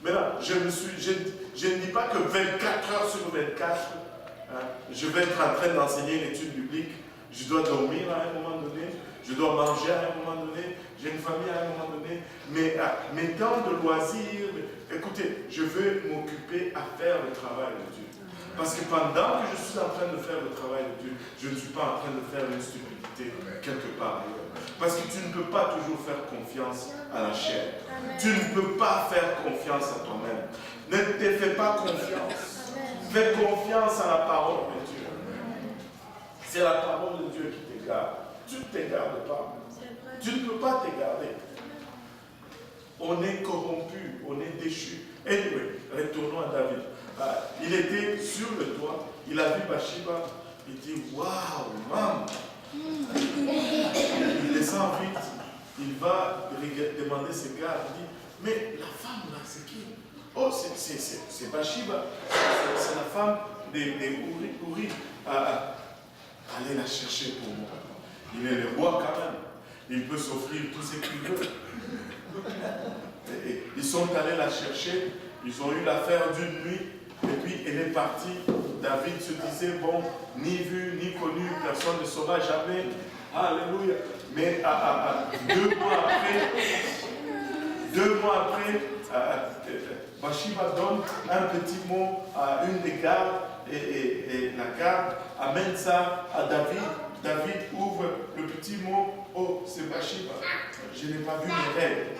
[SPEAKER 1] Maintenant, je ne dis pas que 24 heures sur 24, hein, je vais être en train d'enseigner une étude biblique. Je dois dormir à un moment donné, je dois manger à un moment donné, j'ai une famille à un moment donné. Mais mes temps de loisirs, écoutez, je veux m'occuper à faire le travail de Dieu. Parce que pendant que je suis en train de faire le travail de Dieu, je ne suis pas en train de faire une stupidité quelque part ailleurs. Parce que tu ne peux pas toujours faire confiance à la chair. Tu ne peux pas faire confiance à toi-même. Ne te fais pas confiance. Fais confiance à la parole de Dieu. C'est la parole de Dieu qui te garde. Tu ne t'égardes pas. Tu ne peux pas t'égarder. On est corrompu, on est déchu. Anyway, retournons à David. Il était sur le toit, il a vu Bathsheba, il dit waouh, maman. Il descend vite, il va demander ses gars, il dit mais la femme là, c'est qui? Oh, c'est Bathsheba, c'est la femme des Uri. Allez la chercher pour moi. Il est le roi quand même, il peut s'offrir tout ce qu'il veut. Et ils sont allés la chercher, ils ont eu l'affaire d'une nuit, et puis elle est partie. David se disait, bon, ni vu, ni connu, personne ne saura jamais. Alléluia. Mais 2 mois après, Bathsheba donne un petit mot à une des gardes, et la garde amène ça à David. David ouvre le petit mot, oh, c'est Bathsheba. Je n'ai pas vu mes règles.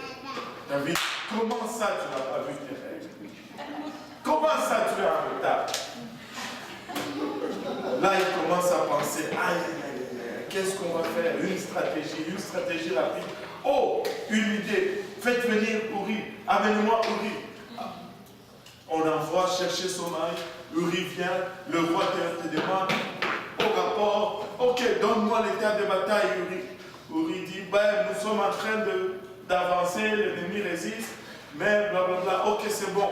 [SPEAKER 1] David, comment ça tu n'as pas vu tes règles? Comment ça tu es en retard? Là, il commence à penser, aïe, qu'est-ce qu'on va faire? Une stratégie rapide. Oh, une idée. Faites venir Uri. Amenez-moi Uri. On envoie chercher son mari. Uri vient. Le roi te demande au rapport. Ok, donne-moi l'état de bataille, Uri. Uri dit, ben, nous sommes en train d'avancer, l'ennemi résiste, mais blablabla. Ok, c'est bon.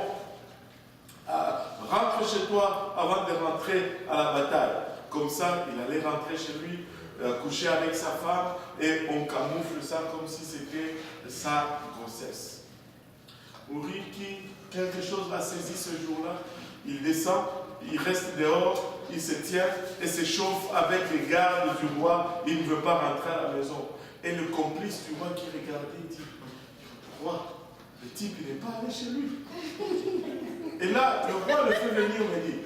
[SPEAKER 1] Rentre chez toi avant de rentrer à la bataille. Comme ça, il allait rentrer chez lui, coucher avec sa femme, et on camoufle ça comme si c'était sa grossesse. Uri, qui quelque chose l'a saisi ce jour-là, il descend, il reste dehors, il se tient et se chauffe avec les gardes du roi, il ne veut pas rentrer à la maison. Et le complice du roi qui regardait dit, roi, le type il n'est pas allé chez lui. Et là, le roi le fait venir me dit,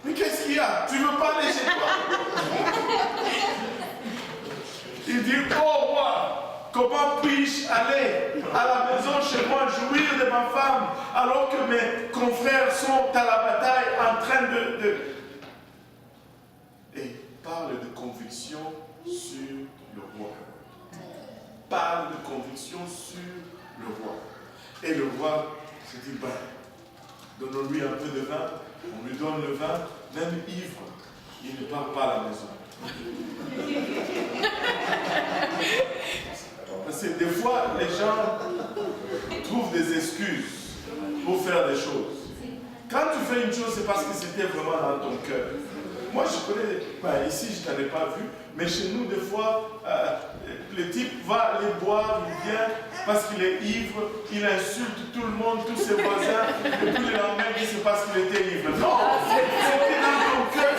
[SPEAKER 1] mais qu'est-ce qu'il y a? Tu ne veux pas aller chez toi? Il dit, oh roi, comment puis-je aller à la maison chez moi jouir de ma femme alors que mes confrères sont à la bataille en train de... Et parle de conviction sur le roi. Parle de conviction sur le roi. Et le roi se dit, ben, donnons-lui un peu de vin. On lui donne le vin, même ivre, il ne part pas à la maison. Parce que des fois, les gens trouvent des excuses pour faire des choses. Quand tu fais une chose, c'est parce que c'était vraiment dans ton cœur. Moi, je connais, ben, ici, je ne t'avais pas vu, mais chez nous, des fois, le type va aller boire, il vient parce qu'il est ivre, il insulte tout le monde, tous ses voisins, et puis le lendemain, il dit c'est parce qu'il était ivre. Non, c'était dans ton cœur.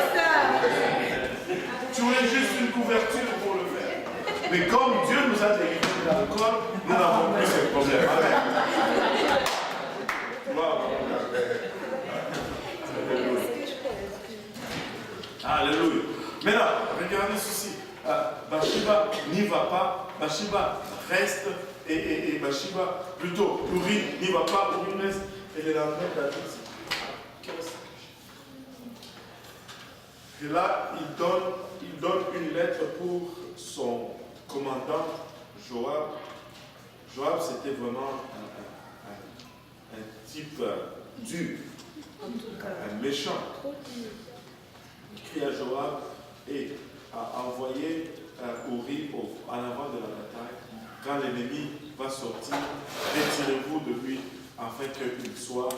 [SPEAKER 1] Tu voulais juste une couverture pour le faire. Mais comme Dieu nous a délivrés de l'alcool, nous n'avons plus ce problème. Amen. Wow. Alléluia. Maintenant, regardez ceci. Bathsheba n'y va pas. Bathsheba reste. Et Bathsheba, plutôt, Uri n'y va pas. Uri reste. Et le lendemain, David dit, et là, il donne une lettre pour son commandant, Joab. Joab, c'était vraiment un type dur, un méchant. Il crie à Joab et a envoyé Uri en avant de la bataille. Quand l'ennemi va sortir, retirez-vous de lui afin qu'il soit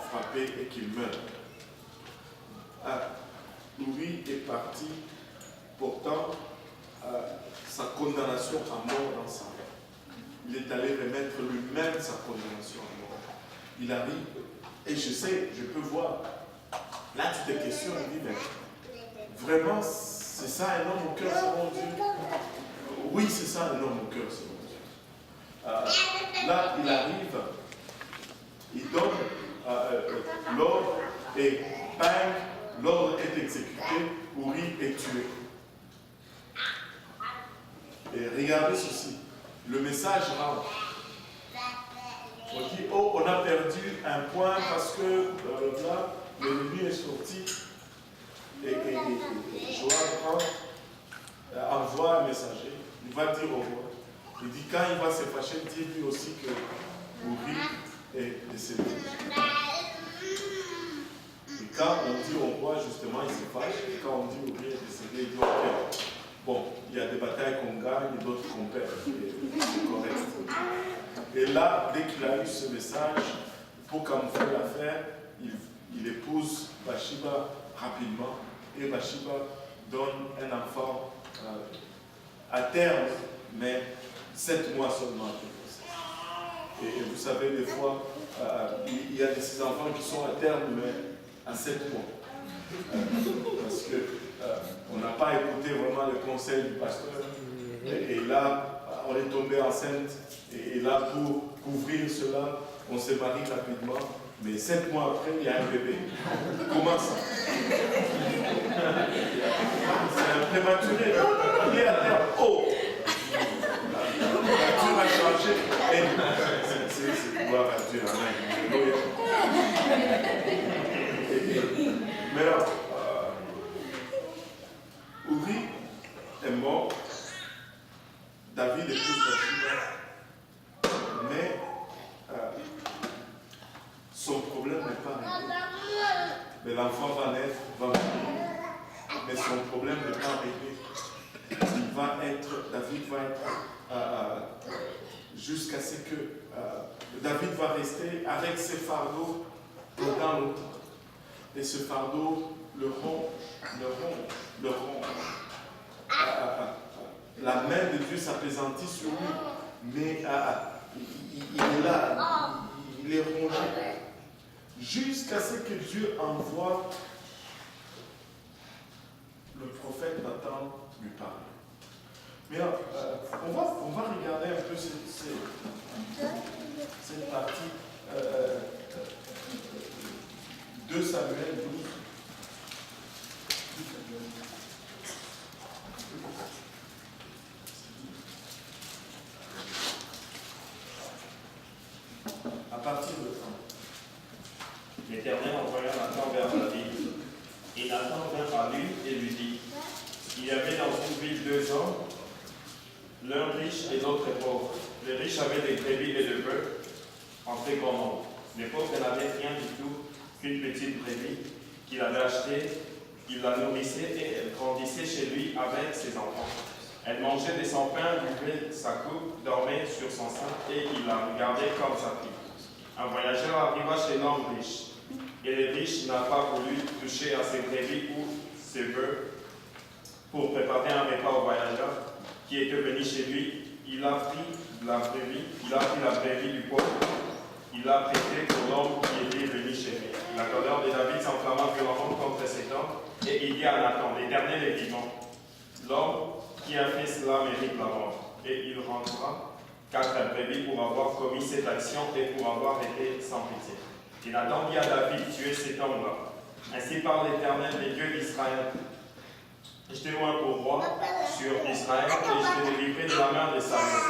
[SPEAKER 1] frappé et qu'il meure. Uri est parti portant sa condamnation à mort dans sa main. il est allé remettre lui-même sa condamnation à mort. Il arrive, et je sais, je peux voir. Là, tu te questionnes, tu dis, mais vraiment, c'est ça un homme au cœur, c'est mon Dieu? Oui, c'est ça un homme au cœur, c'est mon Dieu. Là, il arrive, il donne l'ordre et bang, l'ordre est exécuté, Uri est tué. Et regardez ceci, le message rentre. On dit, oh, on a perdu un point parce que là, l'ennemi est sorti. Et Joab envoie un messager, il va dire au roi. Il dit, quand il va se fâcher, dis-lui aussi que Uri est décédé. Et quand on dit au roi, justement, il se fâche. Et quand on dit Uri est décédé, il dit, ok, bon, il y a des batailles qu'on gagne et d'autres qu'on perd. C'est correct. Et là, dès qu'il a eu ce message, pour camoufler l'affaire, il épouse Bathsheba rapidement. Et Bathsheba donne un enfant à terme, mais 7 mois seulement. Et vous savez, des fois, il y a de ces enfants qui sont à terme, mais à 7 mois. Parce qu'on n'a pas écouté vraiment le conseil du pasteur. Et là, on est tombé enceinte. Et là, pour couvrir cela, on se marie rapidement. Mais 7 mois après, il y a un bébé. Comment ça? C'est un prématuré. Il est à terre. Oh! La nature a changé. C'est gloire à Dieu. Amen. Mais là, Uri est mort. David épouse Bathsheba. Mais son problème n'est pas réglé. Mais l'enfant va naître, va mourir. Mais son problème n'est pas réglé. David va être jusqu'à ce que David va rester avec ses fardeaux pendant longtemps. Et ce fardeau le ronge. La main de Dieu s'apaisantit sur lui, mais il est là, il est rongé. Jusqu'à ce que Dieu envoie le prophète Nathan lui parler. Mais on va regarder un peu cette partie 2 Samuel 12. À partir de 1.
[SPEAKER 2] L'Éternel envoya Nathan vers David. Et Nathan vint à lui et lui dit, il y avait dans une ville 2 hommes, l'un riche et l'autre pauvre. Les riches avaient des brebis et des bœufs en très grand nombre. Les pauvres n'avaient rien du tout qu'une petite brebis qu'il avait achetée. Il la nourrissait et elle grandissait chez lui avec ses enfants. Elle mangeait de son pain, buvait sa coupe, dormait sur son sein et il la regardait comme sa fille. Un voyageur arriva chez l'homme riche. Et le riche n'a pas voulu toucher à ses brebis ou ses bœufs pour préparer un repas au voyageur qui était venu chez lui. Il a pris la brebis du pauvre. Il l'a prêté pour l'homme qui était venu chez lui. La colère de David s'enflamma violemment contre cet homme et il dit à Nathan, l'Éternel est vivant. L'homme qui a fait cela mérite la mort. Et il rendra 4 brebis pour avoir commis cette action et pour avoir été sans pitié. Et Nathan dit à David, tu es cet homme-là. Ainsi parle l'Éternel, des dieux d'Israël. Je t'ai loin pour roi sur Israël et je t'ai délivré de la main de Saül.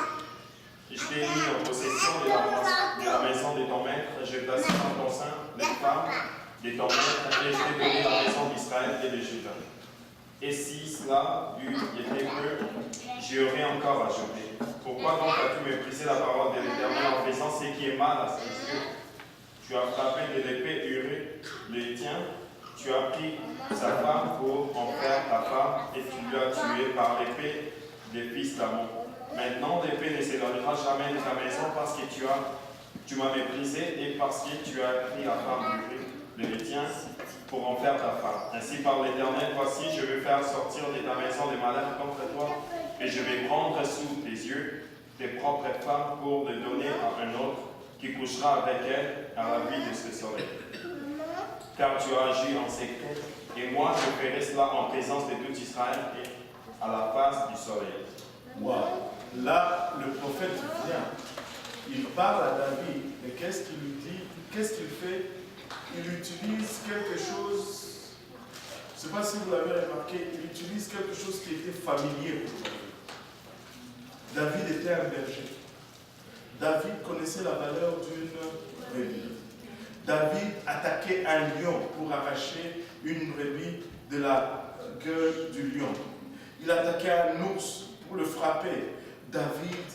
[SPEAKER 2] Je t'ai mis en possession de la maison de ton maître. J'ai placé dans ton sein les femmes de ton maître et je t'ai donné la maison d'Israël et de Juda. Et si cela eût été peu, j'y aurais encore ajouté. Pourquoi donc as-tu méprisé la parole de l'Éternel en faisant ce qui est mal à ses yeux? Tu as frappé de l'épée Uri, le tien. Tu as pris sa femme pour en faire ta femme et tu l'as tué par l'épée des fils d'Amon. Maintenant, l'épée ne s'éloignera jamais de ta maison parce que tu m'as méprisé et parce que tu as pris la femme d'Uri, le tien, pour en faire ta femme. Ainsi par l'Éternel, voici, je vais faire sortir de ta maison des malheurs contre toi et je vais prendre sous tes yeux tes propres femmes pour les donner à un autre qui couchera avec elles à la vie de ce soleil. Car tu as agi en secret, et moi je ferai cela en présence de tout Israël et à la face du soleil.
[SPEAKER 1] Wow. Là, le prophète vient. Il parle à David, mais qu'est-ce qu'il lui dit? Qu'est-ce qu'il fait? Il utilise quelque chose, je ne sais pas si vous l'avez remarqué, il utilise quelque chose qui était familier pour David. David était un berger. David connaissait la valeur d'une brebis. David attaquait un lion pour arracher une brebis de la gueule du lion. Il attaquait un ours pour le frapper. David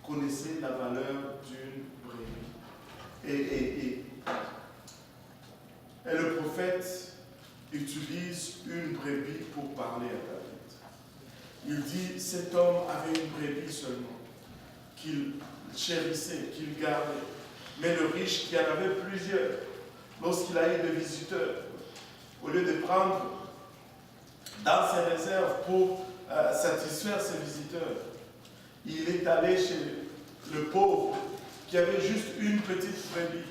[SPEAKER 1] connaissait la valeur d'une brebis. Et le prophète utilise une brebis pour parler à David. Il dit, cet homme avait une brebis seulement, qu'il chérissait, qu'il gardait. Mais le riche qui en avait plusieurs, lorsqu'il a eu des visiteurs, au lieu de prendre dans ses réserves pour satisfaire ses visiteurs, il est allé chez le pauvre qui avait juste une petite brebis.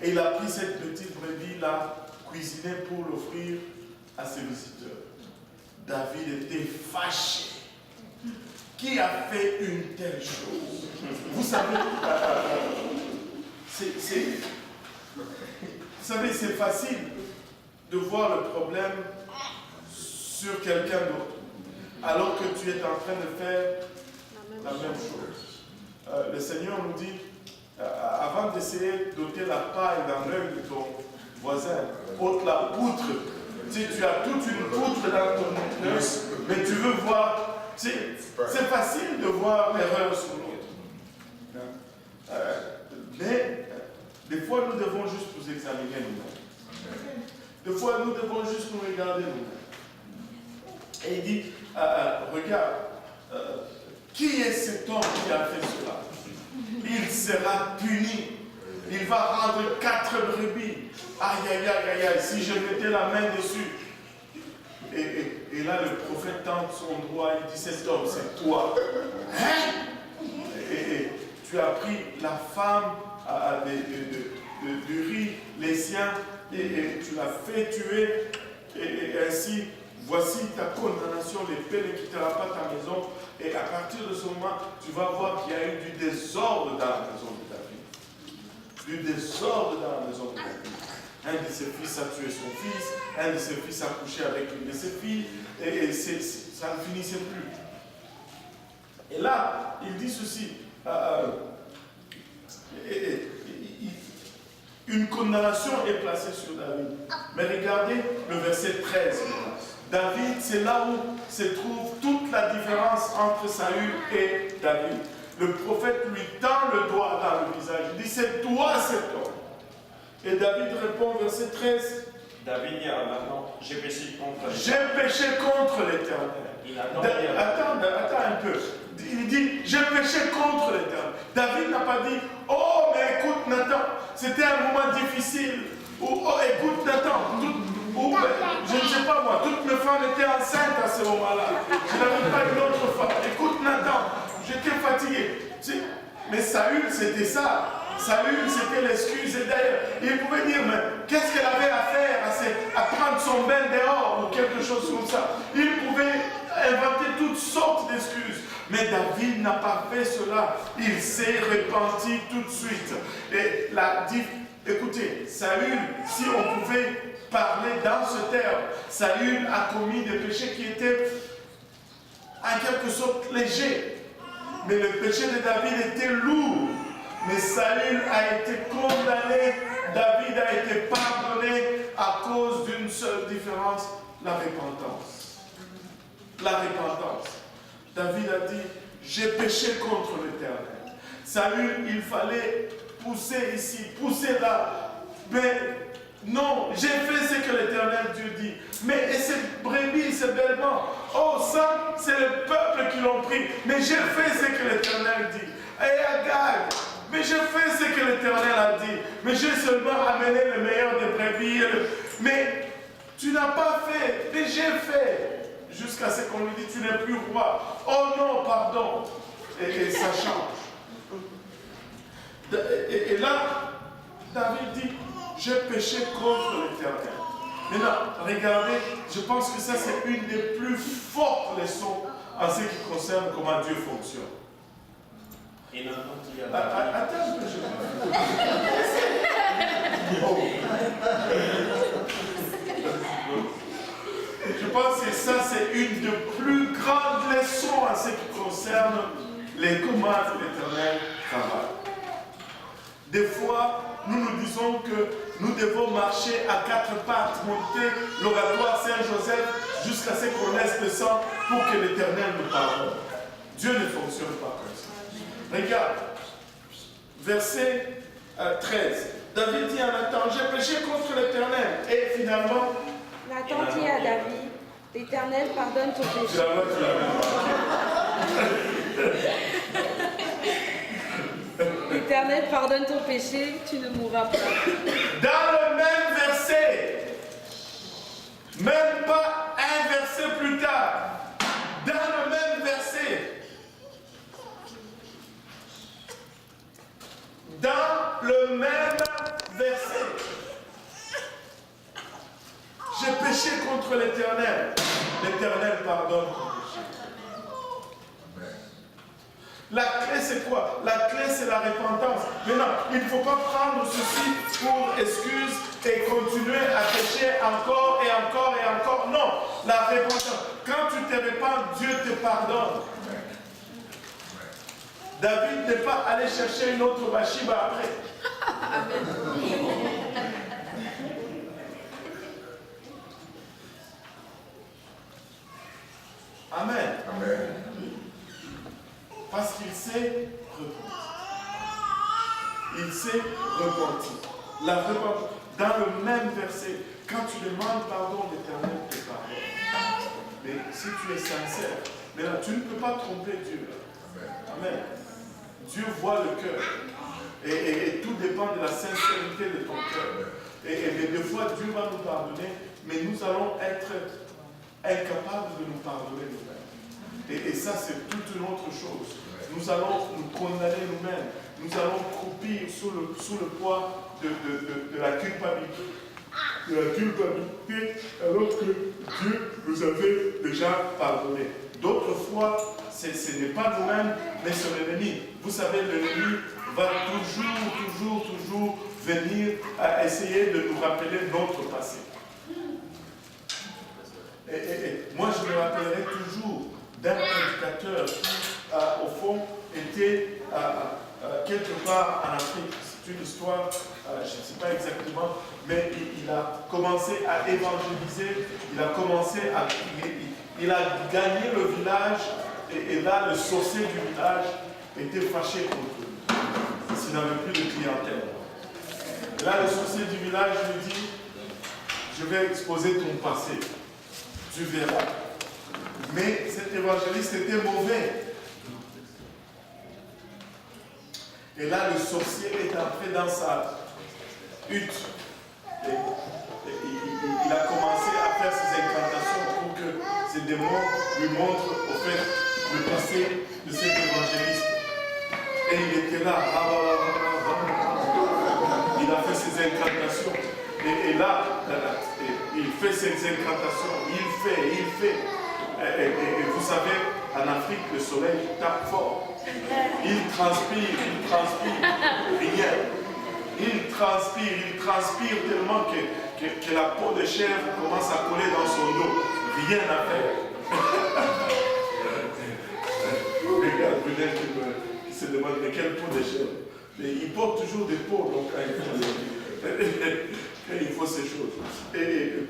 [SPEAKER 1] Et il a pris cette petite brebis, l'a cuisinée pour l'offrir à ses visiteurs. David était fâché. Qui a fait une telle chose? Vous savez, c'est facile de voir le problème sur quelqu'un d'autre, alors que tu es en train de faire la même chose. Le Seigneur nous dit, avant d'essayer d'ôter la paille dans l'œil de ton voisin, ôte la poutre. Tu as toute une poutre dans ton œil, mais tu veux voir. C'est facile de voir l'erreur sur l'autre. Mais des fois, nous devons juste nous examiner nous-mêmes. Des fois, nous devons juste nous regarder nous-mêmes. Et il dit, regarde, qui est cet homme qui a fait cela? Il sera puni. Il va rendre 4 brebis. Aïe, aïe, aïe, aïe, aïe, si je mettais la main dessus. Et là, le prophète tente son doigt, il dit, cet homme, c'est toi. Hein? Et tu as pris la femme du riz, les siens, et tu l'as fait tuer. Et ainsi, voici ta condamnation, l'épée ne quittera pas ta maison. Et à partir de ce moment, tu vas voir qu'il y a eu du désordre dans la maison de David. Du désordre dans la maison de David. Un de ses fils a tué son fils, un de ses fils a couché avec une de ses filles, et ça ne finissait plus. Et là, il dit ceci, une condamnation est placée sur David. Mais regardez le verset 13. David, c'est là où se trouve toute la différence entre Saül et David. Le prophète lui tend le doigt dans le visage. Il dit, c'est toi cet homme. Et David répond, verset 13.
[SPEAKER 2] David dit maintenant, j'ai péché contre l'Éternel.
[SPEAKER 1] J'ai péché contre l'Éternel. Attends un peu. Il dit, j'ai péché contre l'Éternel. David n'a pas dit, oh, mais écoute Nathan, c'était un moment difficile. Ou, oh, écoute Nathan, je ne sais pas moi, toutes mes femmes étaient enceintes à ce moment-là. Je n'avais pas une autre femme. Écoute Nathan, j'étais fatigué. Mais Saül, c'était ça. Saül, c'était l'excuse. Et d'ailleurs, il pouvait dire, mais qu'est-ce qu'elle avait à faire à prendre son bain dehors ou quelque chose comme ça. Il pouvait inventer toutes sortes d'excuses. Mais David n'a pas fait cela. Il s'est repenti tout de suite. Et écoutez, Saül, si on pouvait parler dans ce terme, Saül a commis des péchés qui étaient en quelque sorte légers. Mais le péché de David était lourd. Mais Saül a été condamné, David a été pardonné à cause d'une seule différence, la repentance. La repentance. David a dit, j'ai péché contre l'Éternel. Saül, il fallait pousser ici, pousser là. Mais non, j'ai fait ce que l'Éternel Dieu dit. Mais et cette brebis, ce bellement, oh ça, c'est le peuple qui l'ont pris. Mais j'ai fait ce que l'Éternel dit. Et Agag, mais j'ai fait ce que l'Éternel a dit. Mais j'ai seulement amené le meilleur des brebis. Mais tu n'as pas fait. Mais j'ai fait. Jusqu'à ce qu'on lui dise, tu n'es plus roi. Oh non, pardon. et ça change. Et là, David dit, j'ai péché contre l'Éternel. Maintenant, regardez, je pense que ça c'est une des plus fortes leçons en ce qui concerne comment Dieu fonctionne.
[SPEAKER 2] Et maintenant, il y a
[SPEAKER 1] attends, je pense que ça c'est une des plus grandes leçons en ce qui concerne les commandes de l'Éternel travail. Des fois, nous nous disons que nous devons marcher à quatre pattes, monter l'oratoire Saint-Joseph jusqu'à ce qu'on laisse le sang pour que l'Éternel nous pardonne. Dieu ne fonctionne pas comme ça. Regarde, verset 13. David dit à Nathan, j'ai péché contre l'Éternel. Et finalement,
[SPEAKER 3] Nathan dit à David, l'Éternel pardonne ton péché. L'Éternel pardonne ton péché, tu ne mourras pas.
[SPEAKER 1] Dans le même verset, même pas un verset plus tard, dans le même verset, j'ai péché contre l'Éternel. L'Éternel pardonne ton péché. La clé c'est quoi? La clé c'est la repentance. Maintenant, il ne faut pas prendre ceci pour excuse et continuer à pécher encore et encore et encore. Non, la repentance. Quand tu te repens, Dieu te pardonne. David n'est pas allé chercher une autre Bathsheba après. Amen.
[SPEAKER 4] Amen.
[SPEAKER 1] Parce qu'il s'est repenti. Il s'est repenti. La repentance. Dans le même verset, quand tu demandes pardon, l'Éternel te pardonne. Mais si tu es sincère, mais là, tu ne peux pas tromper Dieu. Là. Amen. Dieu voit le cœur. Et tout dépend de la sincérité de ton cœur. Et des fois, Dieu va nous pardonner, mais nous allons être incapables de nous pardonner nous-mêmes. Et ça, c'est toute une autre chose. Nous allons nous condamner nous-mêmes. Nous allons croupir sous le poids de la culpabilité. De la culpabilité, alors que Dieu nous avait déjà pardonné. D'autres fois, ce n'est pas nous-mêmes, mais c'est l'ennemi. Vous savez, l'ennemi va toujours venir à essayer de nous rappeler notre passé. Et moi, je me rappellerai toujours d'un prédicateur qui, au fond, était quelque part en Afrique. C'est une histoire, je ne sais pas exactement, mais il a commencé à évangéliser, il a gagné le village, et là, le sorcier du village était fâché contre lui. S'il n'avait plus de clientèle. Et là, le sorcier du village lui dit, je vais exposer ton passé. Tu verras. Mais cet évangéliste était mauvais. Et là, le sorcier est entré dans sa hutte. Et il a commencé à faire ses incantations pour que ces démons lui montrent au fait le passé de cet évangéliste. Et il était là. Il a fait ses incantations. Et là, il fait ses incantations. Il fait. Et vous savez, en Afrique, le soleil tape fort. Il transpire, rien. Il transpire tellement que la peau de chèvre commence à coller dans son dos. Rien à faire. Regarde, peut-être qu'il se demande mais quelle peau de chèvre. Mais il porte toujours des peaux, donc il faut ces choses. Et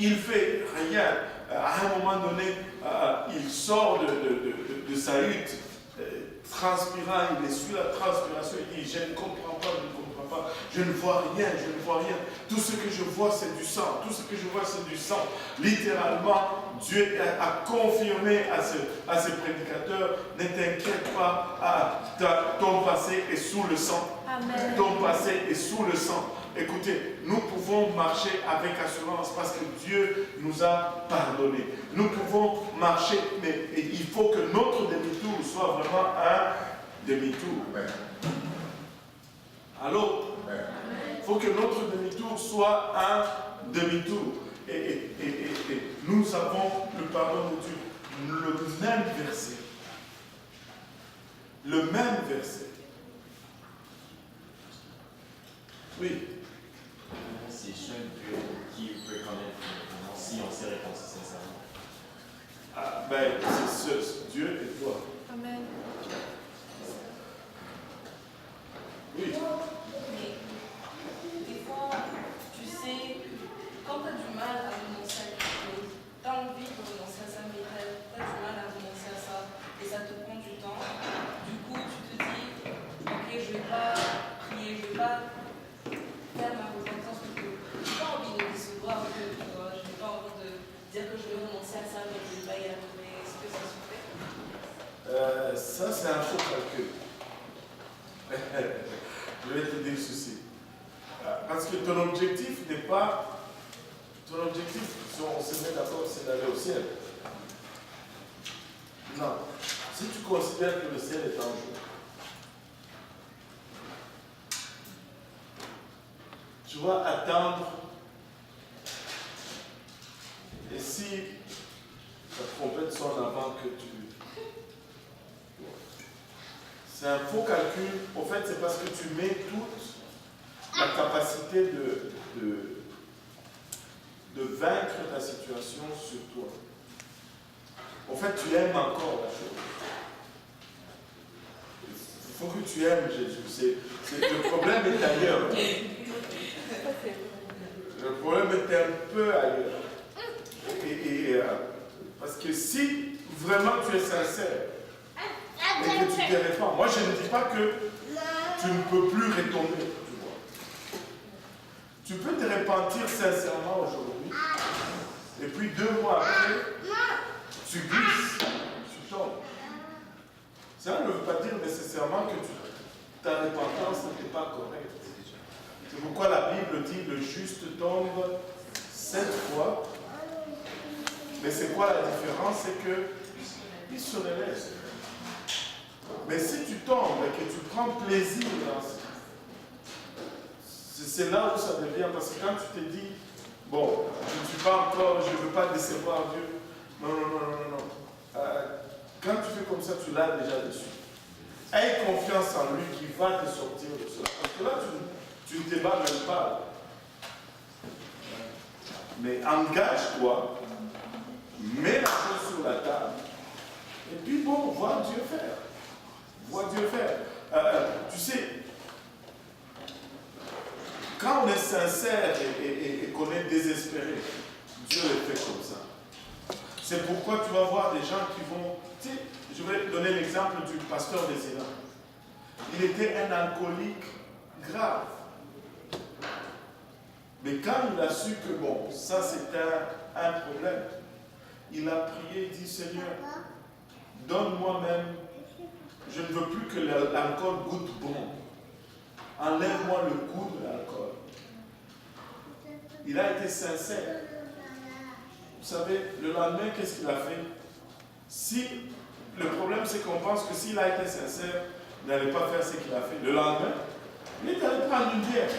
[SPEAKER 1] il fait rien. À un moment donné, il sort de sa hutte, transpirant, il essuie la transpiration, il dit, je ne comprends pas. pas. Je ne vois rien, je ne vois rien. Tout ce que je vois, c'est du sang. Tout ce que je vois, c'est du sang. Littéralement, Dieu a confirmé à ce prédicateur, ne t'inquiète pas, ton passé est sous le sang.
[SPEAKER 3] Amen.
[SPEAKER 1] Ton passé est sous le sang. Écoutez, nous pouvons marcher avec assurance parce que Dieu nous a pardonné. Nous pouvons marcher, mais il faut que notre demi-tour soit vraiment un demi-tour. Allô? Il faut que notre demi-tour soit un demi-tour. Et nous avons le pardon de Dieu. Le même verset. Le même verset. Oui.
[SPEAKER 2] C'est seul Dieu qui peut connaître maintenant si on s'est répondu sincèrement.
[SPEAKER 1] Ah, ben, c'est Dieu et toi.
[SPEAKER 3] Amen.
[SPEAKER 1] Oui.
[SPEAKER 4] Mais des fois, tu sais, quand tu as du mal à renoncer à quelque chose, tu as envie de renoncer à ça, mais tu as du mal à renoncer à ça, et ça te prend du temps. Du coup, tu te dis, ok, je ne vais pas prier, je ne vais pas faire ma repentance, parce que je n'ai pas envie de décevoir Dieu, tu vois. Je n'ai pas envie de dire que je vais renoncer à ça, mais je ne vais pas y arriver. Est-ce que ça se fait?
[SPEAKER 1] Ça, c'est un faux calcul. Je vais te dire ceci. Parce que ton objectif n'est pas... Ton objectif, si on se met d'accord, c'est d'aller au ciel. Non. Si tu considères que le ciel est en jeu, tu vas attendre. Et si la trompette sonne avant que tu... C'est un faux calcul. En fait, c'est parce que tu mets toute la capacité de vaincre ta situation sur toi. En fait, tu aimes encore la chose. Il faut que tu aimes Jésus. Le problème est ailleurs. Le problème est un peu ailleurs. Parce que si vraiment tu es sincère, et que tu te répands. Moi, je ne dis pas que tu ne peux plus retomber. Tu vois. Tu peux te repentir sincèrement aujourd'hui. Et puis 2 mois après, tu glisses, tu tombes. Ça ne veut pas dire nécessairement que ta repentance n'était pas correcte. C'est pourquoi la Bible dit le juste tombe 7 fois. Mais c'est quoi la différence? C'est que il se relève. Mais si tu tombes et que tu prends plaisir dans ça, c'est là où ça devient, parce que quand tu te dis, bon, je ne suis pas encore, je ne veux pas décevoir Dieu. Non. Quand tu fais comme ça, tu l'as déjà dessus. Aie confiance en lui qui va te sortir de cela. Parce que là, tu ne te bats même pas. Mais engage-toi, mets la chose sur la table, et puis bon, vois Dieu faire. Vois Dieu faire. Tu sais, quand on est sincère et qu'on est désespéré, Dieu le fait comme ça. C'est pourquoi tu vas voir des gens qui vont... Tu sais, je vais te donner l'exemple du pasteur des Zénats. Il était un alcoolique grave. Mais quand il a su que bon, ça c'était un problème, il a prié et dit, Seigneur, donne-moi même, je ne veux plus que l'alcool goûte bon. Enlève-moi le goût de l'alcool. Il a été sincère. Vous savez, le lendemain, qu'est-ce qu'il a fait? Si le problème, c'est qu'on pense que s'il a été sincère, il n'allait pas faire ce qu'il a fait. Le lendemain, il est allé prendre une bière.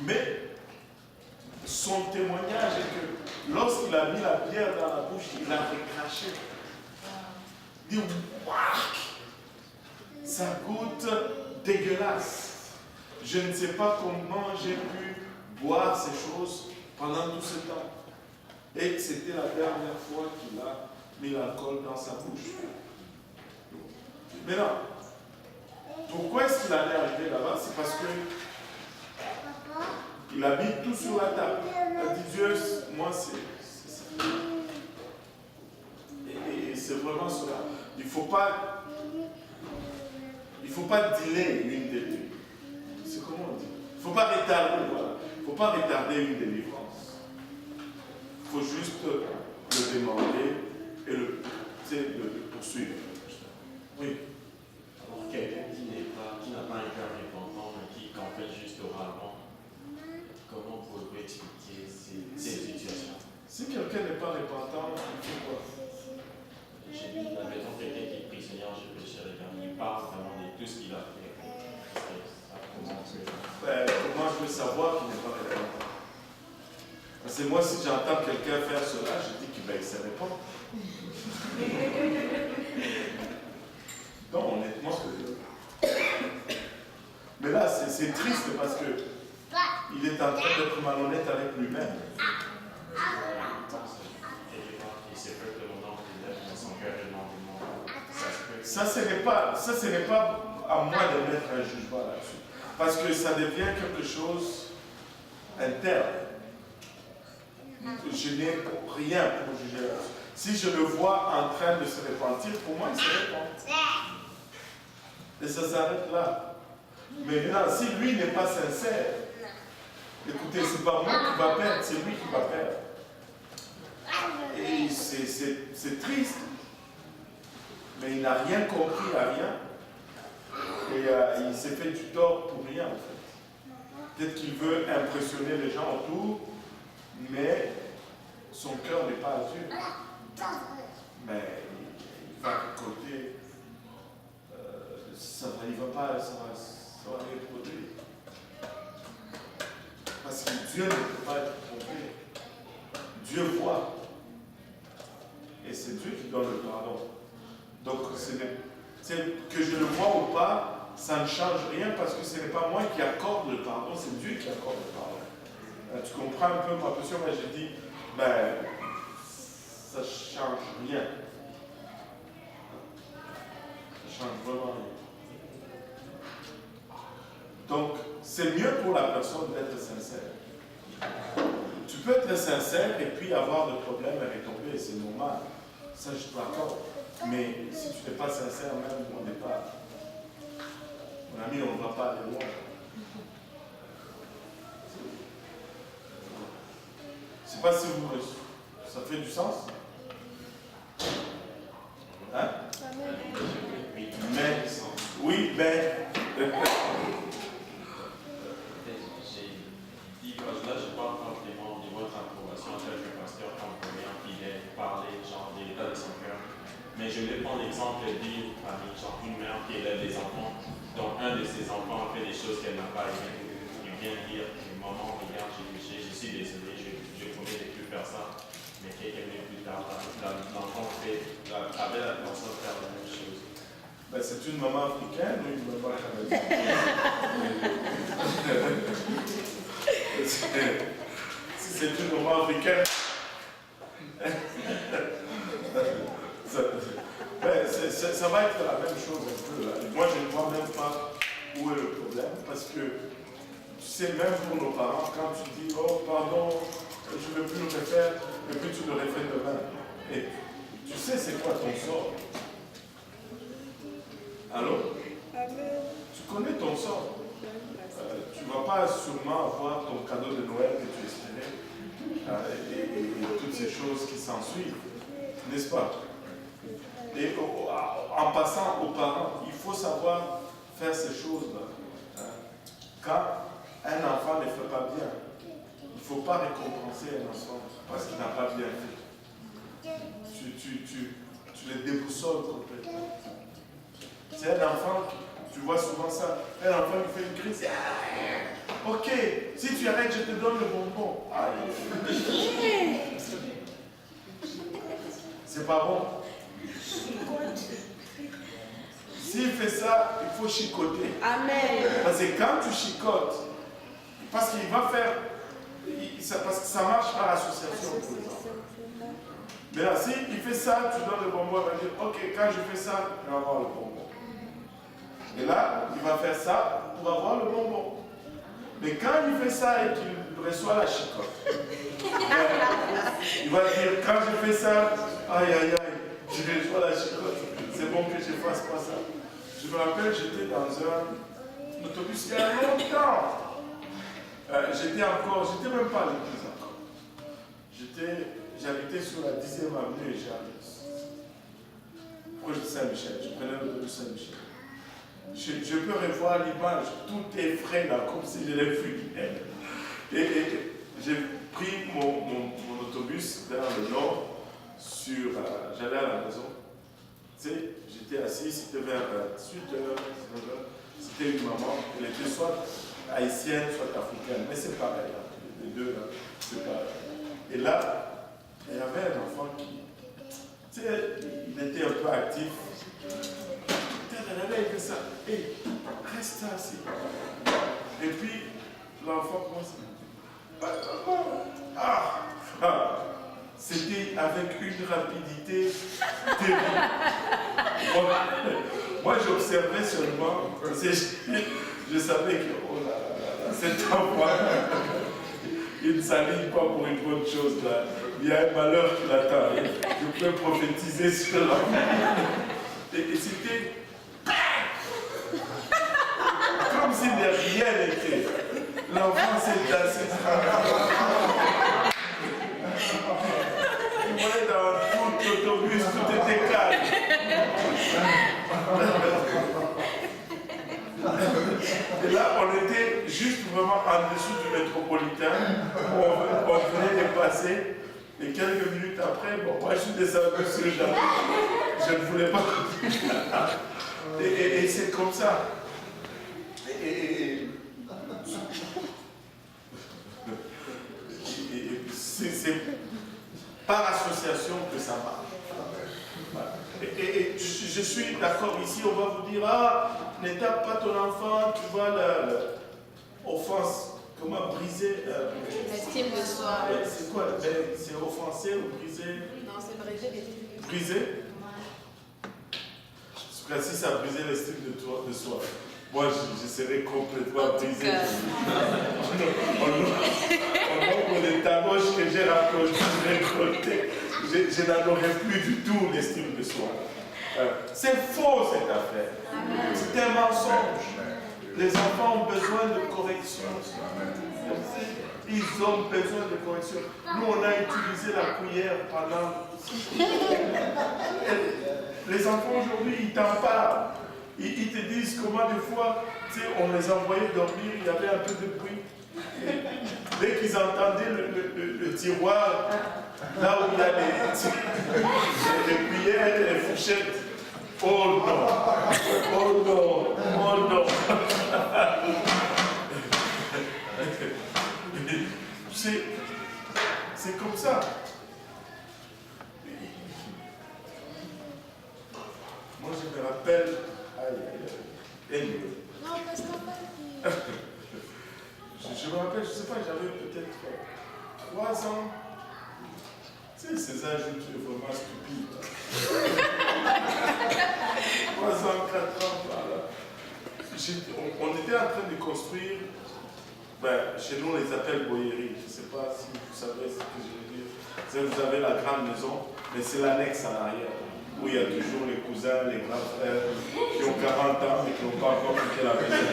[SPEAKER 1] Mais son témoignage est que lorsqu'il a mis la bière dans la bouche, il a recraché. Il dit, waouh, ça goûte dégueulasse. Je ne sais pas comment j'ai pu boire ces choses pendant tout ce temps. Et c'était la dernière fois qu'il a mis l'alcool dans sa bouche. Maintenant, pourquoi est-ce qu'il allait arriver là-bas? C'est parce que il a mis tout sur la table. Il a dit, Dieu, moi c'est ça. Et c'est vraiment cela. Il ne faut pas Il ne faut pas dealer une délivrance. C'est comment on dit? Il ne faut pas retarder, voilà. Il ne faut pas retarder une délivrance. Il faut juste le demander et le poursuivre. Oui.
[SPEAKER 5] Alors, quelqu'un qui n'a pas un cœur repentant, mais qui confesse juste oralement, comment pouvez-vous expliquer ces situations?
[SPEAKER 1] Si quelqu'un n'est pas repentant, il fait quoi?
[SPEAKER 5] J'ai dit, admettons quelqu'un qui prie Seigneur, je pécherai, il parle vraiment de tout ce qu'il a fait.
[SPEAKER 1] Comment je veux savoir qu'il n'est pas repentant? Parce que moi, si j'entends quelqu'un faire cela, je dis qu'il va se répondre. Non, honnêtement, mais là, c'est triste parce que il est en train d'être malhonnête avec lui-même. Ça, ce n'est pas à moi de mettre un jugement là-dessus. Parce que ça devient quelque chose interne. Je n'ai rien pour juger là-dessus. Si je le vois en train de se repentir, pour moi, il se repent. Et ça s'arrête là. Mais maintenant, si lui n'est pas sincère, écoutez, c'est pas moi qui va perdre, c'est lui qui va perdre. Et c'est triste. Mais il n'a rien compris à rien. Et il s'est fait du tort pour rien, en fait. Peut-être qu'il veut impressionner les gens autour, mais son cœur n'est pas à Dieu. Mais il va récolter. Il va pas, ça va reproduire. Parce que Dieu ne peut pas être trompé. Dieu voit. Et c'est Dieu qui donne le pardon. Donc, que je le vois ou pas, ça ne change rien parce que ce n'est pas moi qui accorde le pardon, c'est Dieu qui accorde le pardon. Tu comprends un peu ma position, mais je dis, ça ne change rien. Ça change vraiment rien. Donc, c'est mieux pour la personne d'être sincère. Tu peux être sincère et puis avoir des problèmes et retomber, c'est normal. Ça, je t'accorde. Mais si tu n'es pas sincère, même au départ, mon ami, on ne va pas aller loin. Je ne sais pas si ça fait du sens. Hein? Mais, oui, mais.
[SPEAKER 5] Là, je parle complètement de votre approbation en tant que pasteur comprenant qui est parlé genre de l'état de son cœur. Mais je vais prendre l'exemple d'une famille, genre une mère qui élève des enfants, dont un de ses enfants a fait des choses qu'elle n'a pas aimées. Il vient dire, maman, regarde, j'ai péché, je suis désolé, je promets de ne plus faire ça. Mais quelques minutes plus tard, l'enfant avait l'intention de faire la même chose.
[SPEAKER 1] C'est une maman africaine ou une maman canadienne? Si c'est une maman africaine, ça va être la même chose un peu. Là. Moi, je ne vois même pas où est le problème, parce que tu sais, même pour nos parents, quand tu dis « Oh, pardon, je ne veux plus le refaire », et puis tu le refais demain. Et tu sais c'est quoi ton sort? Allô? Tu connais ton sort. Tu ne vas pas sûrement avoir ton cadeau de Noël que tu espérais et toutes ces choses qui s'ensuivent, n'est-ce pas? Et en passant aux parents, il faut savoir faire ces choses-là. Quand un enfant ne fait pas bien, il ne faut pas récompenser un enfant parce qu'il n'a pas bien fait. Tu le déboussoles complètement. C'est un enfant, tu vois souvent ça, un enfant qui fait une crise, ok, si tu arrêtes, je te donne le bonbon. C'est pas bon. S'il fait ça, il faut chicoter.
[SPEAKER 3] Amen.
[SPEAKER 1] Parce que quand tu chicotes, parce qu'il va faire, parce que ça marche par association. Mais là, s'il fait ça, tu donnes le bonbon, il va dire, ok, quand je fais ça, je vais avoir le bonbon. Et là, il va faire ça pour avoir le bonbon. Mais quand il fait ça et qu'il reçoit la chicotte, il va dire, quand je fais ça, aïe aïe aïe, je vois la chicotte, c'est bon que je ne fasse pas ça. Je me rappelle, j'étais dans un autobus il y a longtemps. J'étais même pas à l'église encore. J'habitais sur la 10e avenue et proche de Saint-Michel. Je prenais l'autobus Saint-Michel. Je peux revoir l'image, tout est frais là, comme si je l'avais vu. Et j'ai pris mon autobus vers le nord, j'allais à la maison. Tu sais, j'étais assis, c'était vers 18h, 19h. C'était une maman, elle était soit haïtienne, soit africaine, mais c'est pareil, hein. Les deux là, c'est pareil. Et là, il y avait un enfant qui, tu sais, il était un peu actif. Elle avait fait ça. Hé, reste assis. Et puis, l'enfant commence à c'était avec une rapidité terrible. Moi, j'observais seulement. Je savais que, oh là là, cet enfant, il ne s'aligne pas pour une bonne chose là. Il y a un malheur qui l'attend. Je peux prophétiser sur l'enfant. Et c'était comme si de rien n'était. L'enfant s'est assis. Vous voyez, dans tout l'autobus, tout était calme. Et là, on était juste vraiment en dessous du métropolitain. On venait de passer. Et quelques minutes après, bon, moi je suis descendu sur le jardin. Je ne voulais pas. Et c'est comme ça. C'est par association que ça marche. Et je suis d'accord ici, on va vous dire, ne tape pas ton enfant, tu vois l'offense, comment briser.
[SPEAKER 3] L'estime de soi.
[SPEAKER 1] C'est quoi? C'est offenser ou briser?
[SPEAKER 3] Non, c'est briser l'estime.
[SPEAKER 1] Briser? Parce que si ça brisait l'estime de soi, moi je serais complètement brisé. Au nombre de taboches que j'ai récoltées, je n'en aurais plus du tout l'estime de soi. C'est faux cette affaire. C'est un mensonge. Les enfants ont besoin de correction. Ils ont besoin de correction. Nous, on a utilisé la cuillère pendant... Les enfants aujourd'hui, ils t'en parlent. Ils te disent comment des fois, tu sais, on les envoyait dormir, il y avait un peu de bruit. Et dès qu'ils entendaient le tiroir, là où il y a les cuillères et les fourchettes, oh non, oh non, oh non. C'est comme ça. Moi, je me rappelle.
[SPEAKER 3] Non, parce qu'en fait,
[SPEAKER 1] je me rappelle, je ne sais pas, j'avais peut-être 3 ans. Tu sais, ces âges où tu es vraiment stupide. 3 ans, 4 ans, voilà. On était en train de construire, chez nous on les appelle boyeries. Je ne sais pas si vous savez ce que je veux dire. Vous avez la grande maison, mais c'est l'annexe en arrière, où il y a toujours les cousins, les grands frères qui ont 40 ans mais qui n'ont pas encore quitté la maison.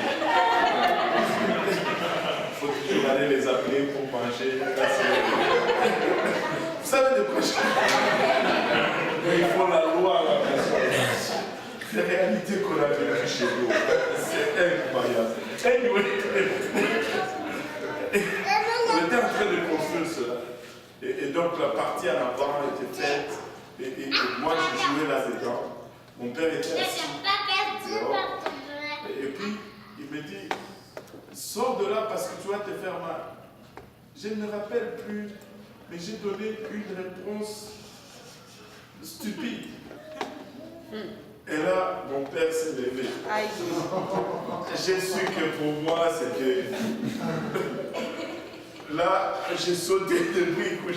[SPEAKER 1] Il faut toujours aller les appeler pour manger. Vous savez de quoi je parle? Ils font la loi à la maison. C'est la réalité qu'on a vécue chez nous. C'est incroyable. Anyway, on était en train de construire cela. Et donc la partie à l'avant était faite. Et moi, je jouais là-dedans. Mon père était assis dehors. Et puis, il me dit, sors de là parce que tu vas te faire mal. Je ne me rappelle plus, mais j'ai donné une réponse stupide. Et là, mon père s'est levé. J'ai su que pour moi, c'était... Là, j'ai sauté depuis que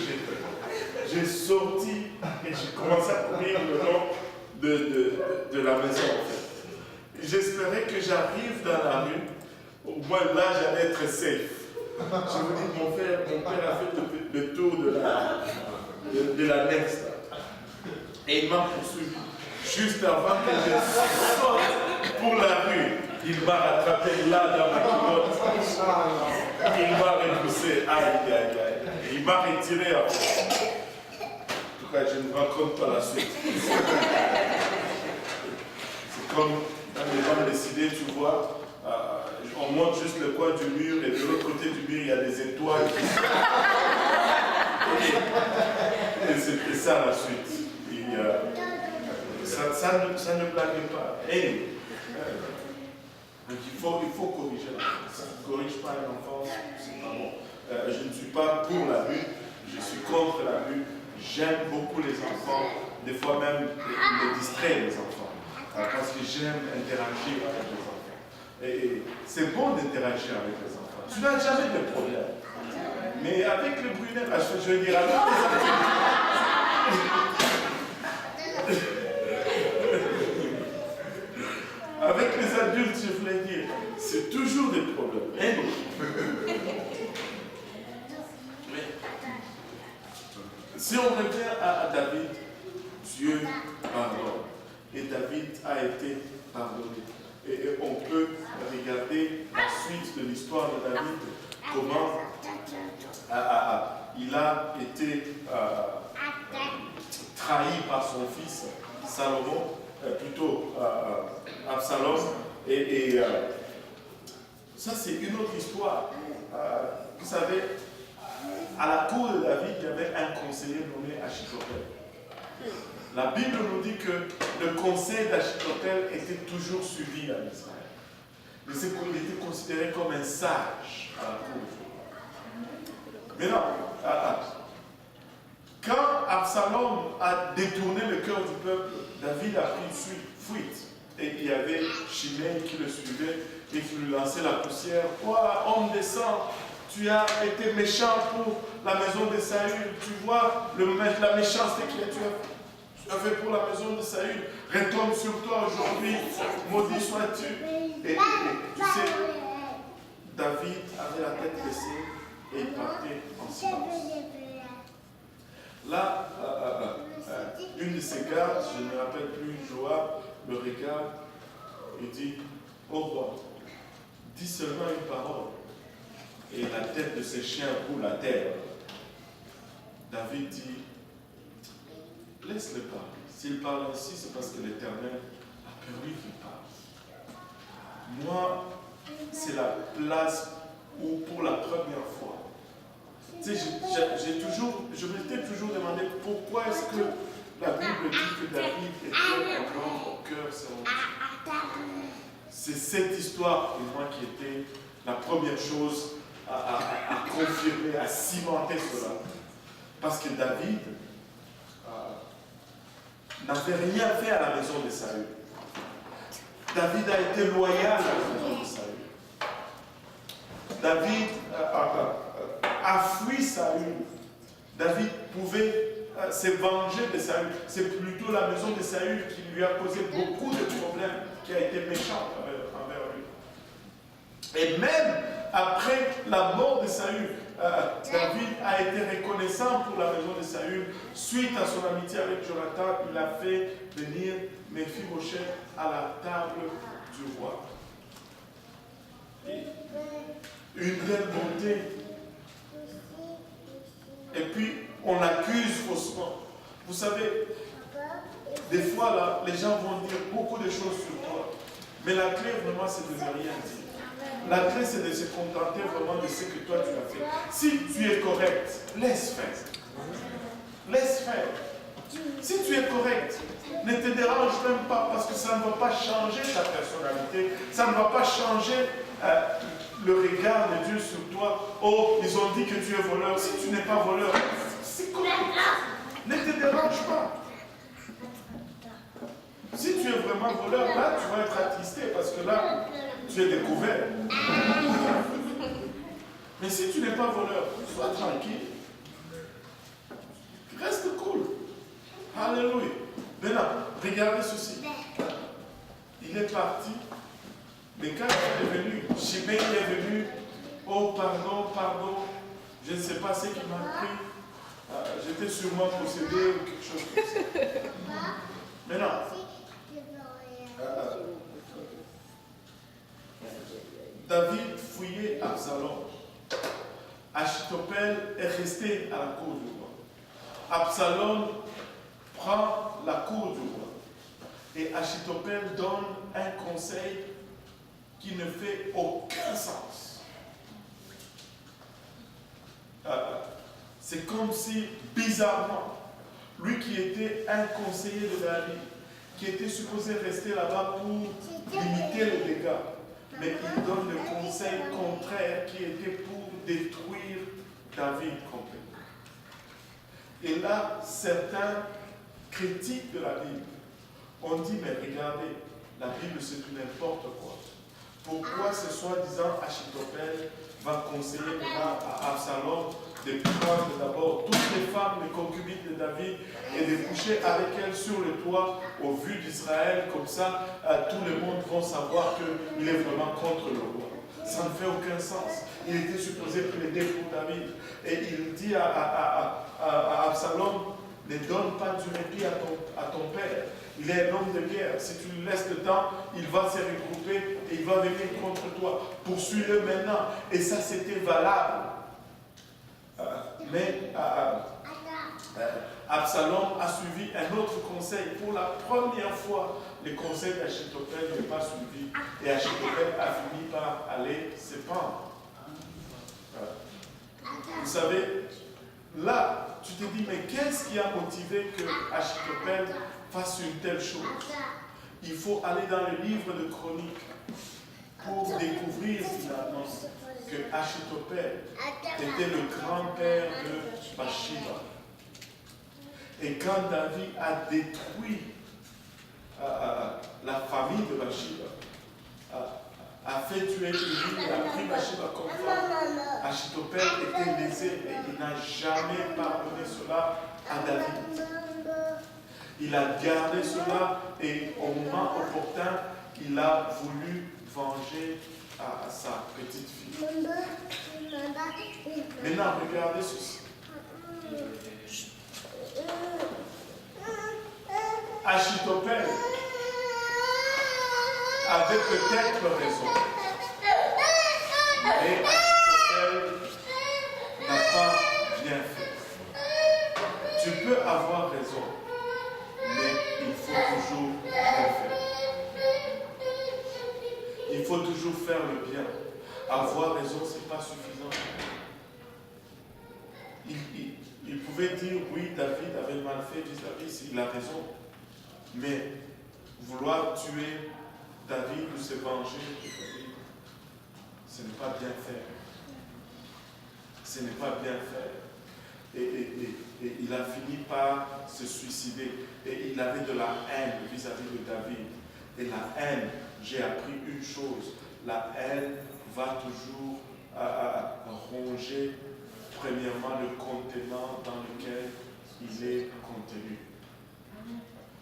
[SPEAKER 1] j'ai sorti et j'ai commencé à courir le long de la maison. En fait. J'espérais que j'arrive dans la rue, au moins là j'allais être safe. Je vous dis, mon père a fait le tour de l'annexe. Et il m'a poursuivi. Juste avant que je sorte pour la rue, il m'a rattrapé là dans ma culotte. Il m'a repoussé. Aïe, aïe, aïe. Et il m'a retiré après. En tout cas, je ne raconte pas la suite. C'est comme quand les gens décidaient, tu vois, on monte juste le coin du mur et de l'autre côté du mur, il y a des étoiles. Et c'était ça la suite. Ça ne blague pas. Et, donc il faut corriger l'enfant. Si tu ne corriges pas un enfant, c'est pas bon. Je ne suis pas pour la rue, je suis contre la rue. J'aime beaucoup les enfants, des fois même me distraire les enfants. Parce que j'aime interagir avec les enfants. Et c'est bon d'interagir avec les enfants. Tu n'as jamais de problème. Mais avec le brunet, je veux dire, avec les adultes. Avec les adultes, je voulais dire, c'est toujours des problèmes. Mais si on revient à David, Dieu pardonne. Et David a été pardonné. Et on peut regarder la suite de l'histoire de David, comment il a été trahi par son fils Salomon, plutôt Absalom. Et ça, c'est une autre histoire. Vous savez, à la cour de David, il y avait un conseiller nommé Achitophel. La Bible nous dit que le conseil d'Achitophel était toujours suivi en Israël. Il était considéré comme un sage à la cour. Maintenant, quand Absalom a détourné le cœur du peuple, David a pris une fuite. Et il y avait Shimei qui le suivait et qui lui lançait la poussière. Toi, homme des sangs, tu as été méchant pour la maison de Saül. Tu vois la méchanceté que tu as fait pour la maison de Saül. Retombe sur toi aujourd'hui, maudit sois-tu. Et tu sais, David avait la tête baissée et il partait en silence. Là, une de ses gardes, je ne me rappelle plus, Joab, le regarde et dit, ô roi, dis seulement une parole. Et la tête de ces chiens roule à terre. David dit, laisse-le parler. S'il parle ainsi, c'est parce que l'Éternel a permis qu'il parle. Moi, c'est la place où, pour la première fois, tu sais, je m'étais toujours demandé pourquoi est-ce que la Bible dit que David était un homme au cœur selon Dieu. C'est cette histoire pour moi qui était la première chose à confirmer, à cimenter cela. Parce que David n'avait rien fait à la maison de Saül. David a été loyal à la maison de Saül. David a fui Saül. David pouvait se venger de Saül. C'est plutôt la maison de Saül qui lui a causé beaucoup de problèmes, qui a été méchante envers lui. Et même après la mort de Saül, David a été reconnaissant pour la maison de Saül. Suite à son amitié avec Jonathan, il a fait venir Méphibosheth à la table du roi. Et une grande bonté. Et puis, on l'accuse faussement. Vous savez, des fois, là, les gens vont dire beaucoup de choses sur toi. Mais la clé, vraiment, c'est de ne rien dire. La clé, c'est de se contenter vraiment de ce que toi, tu as fait. Si tu es correct, laisse faire. Laisse faire. Si tu es correct, ne te dérange même pas parce que ça ne va pas changer ta personnalité. Ça ne va pas changer le regard de Dieu sur toi. Oh, ils ont dit que tu es voleur. Si tu n'es pas voleur, c'est correct. Ne te dérange pas. Si tu es vraiment voleur, là, tu vas être attristé parce que là, tu es découvert. Mais si tu n'es pas voleur, sois tranquille. Reste cool. Alléluia. Maintenant, regardez ceci. Il est parti. Mais quand il est venu, Shimei est venu. Oh, pardon, pardon. Je ne sais pas ce qui m'a pris. J'étais sûrement possédé ou quelque chose comme ça. Maintenant, David fouillait Absalom. Achitophel est resté à la cour du roi. Absalom prend la cour du roi. Et Achitophel donne un conseil qui ne fait aucun sens. C'est comme si, bizarrement, lui qui était un conseiller de David, qui était supposé rester là-bas pour limiter les dégâts, mais il donne le conseil contraire qui était pour détruire David complètement. Et là, certains critiques de la Bible ont dit, mais regardez, la Bible c'est du n'importe quoi. Pourquoi ce soi-disant Achitophel va conseiller maintenant à Absalom de prendre d'abord toutes les femmes, les concubines de David et de coucher avec elles sur le toit au vu d'Israël, comme ça tout le monde va savoir qu'il est vraiment contre le roi. Ça ne fait aucun sens. Il était supposé plaider pour David. Et il dit à Absalom, ne donne pas du répit à ton père. Il est un homme de guerre. Si tu lui laisses le temps, il va se regrouper et il va venir contre toi. Poursuis-le maintenant. Et ça, c'était valable. Mais Absalom a suivi un autre conseil. Pour la première fois, le conseil d'Achitophel n'est pas suivi. Et Achitophel a fini par aller se pendre. Vous savez, là, tu te dis, mais qu'est-ce qui a motivé que Achitophel fasse une telle chose? Il faut aller dans le livre de Chroniques pour découvrir finalement que Achitophel était le grand-père de Bathsheba. Et quand David a détruit la famille de Bathsheba, a fait tuer Uri et a pris Bathsheba comme femme, Achitophel était lésé et il n'a jamais pardonné cela à David. Il a gardé cela et au moment opportun, il a voulu venger à sa petite fille. Maintenant, regardez ceci. Achitophel avait peut-être raison. Mais Achitophel n'a pas bien fait. Tu peux avoir raison, mais il faut toujours bien faire. Il faut toujours faire le bien. Avoir raison, ce n'est pas suffisant. Il pouvait dire, oui, David avait mal fait vis-à-vis, il a raison. Mais vouloir tuer David ou se venger de David, ce n'est pas bien faire. Ce n'est pas bien faire. Et il a fini par se suicider. Et il avait de la haine vis-à-vis de David. Et la haine, j'ai appris une chose, la haine va toujours ronger premièrement le contenant dans lequel il est contenu.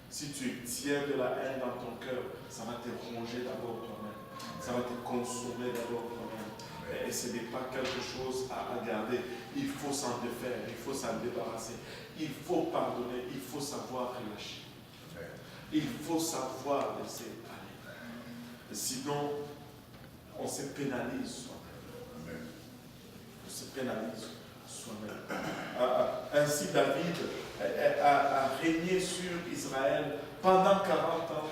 [SPEAKER 1] Si tu tiens de la haine dans ton cœur, ça va te ronger d'abord toi-même. Ça va te consommer d'abord toi-même. Et ce n'est pas quelque chose à garder. Il faut s'en défaire, il faut s'en débarrasser. Il faut pardonner, il faut savoir relâcher. Il faut savoir laisser aller. Sinon, on se pénalise soi-même. On se pénalise soi-même. Ainsi, David a régné sur Israël pendant 40 ans.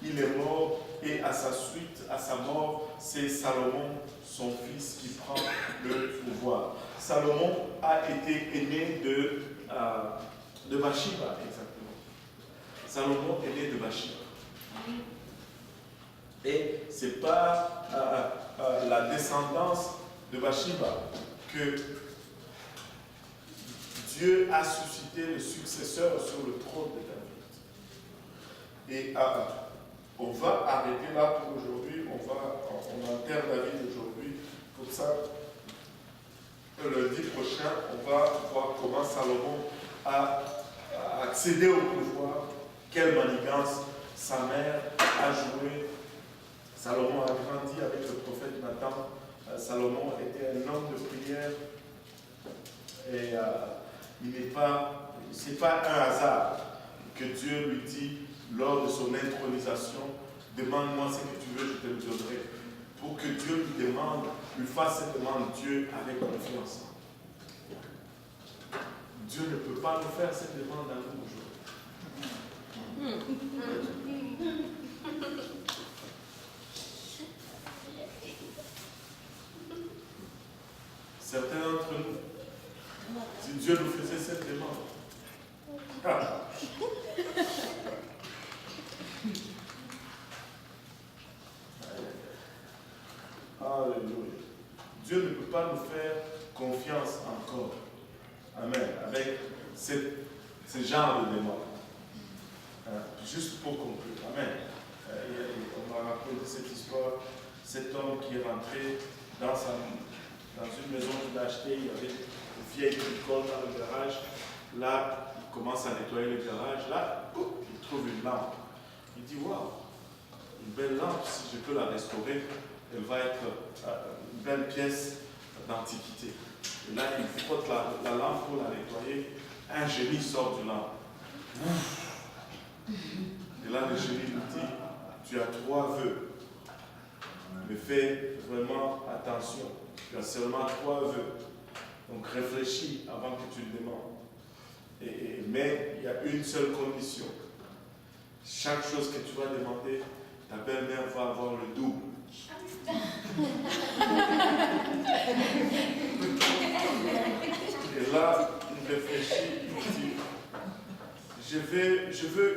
[SPEAKER 1] Il est mort et à sa suite, à sa mort, c'est Salomon, son fils, qui prend le pouvoir. Salomon a été aîné de Bathsheba, exactement. Salomon est né de Bathsheba. Et ce n'est pas la descendance de Bathsheba que Dieu a suscité le successeur sur le trône de David. Et on va arrêter là pour aujourd'hui. On enterre David aujourd'hui. Comme ça, le lundi prochain, on va voir comment Salomon a accédé au pouvoir, quelle manigance sa mère a joué. Salomon a grandi avec le prophète Nathan. Salomon était un homme de prière. Et c'est pas un hasard que Dieu lui dit lors de son intronisation, demande-moi ce que tu veux, je te le donnerai. Pour que Dieu lui fasse cette demande, Dieu avec confiance. Dieu ne peut pas nous faire cette demande à nous aujourd'hui. Certains d'entre nous, si Dieu nous faisait cette demande, Alléluia. Dieu ne peut pas nous faire confiance encore. Amen. Avec ce genre de demande. Juste pour conclure. Amen. On m'a raconté cette histoire. Cet homme qui est rentré dans une maison qu'il a achetée, il y avait une vieille bricole dans le garage. Là, il commence à nettoyer le garage. Là, il trouve une lampe. Il dit, waouh, une belle lampe, si je peux la restaurer, elle va être une belle pièce d'antiquité. Et là, il frotte la lampe pour la nettoyer. Un génie sort du lampe. Et là, le génie lui dit, tu as 3 vœux. Mais fais vraiment attention. Tu as seulement 3 vœux. Donc réfléchis avant que tu le demandes. Mais il y a une seule condition. Chaque chose que tu vas demander, ta belle-mère va avoir le double. Et là, il réfléchit, il dit, je veux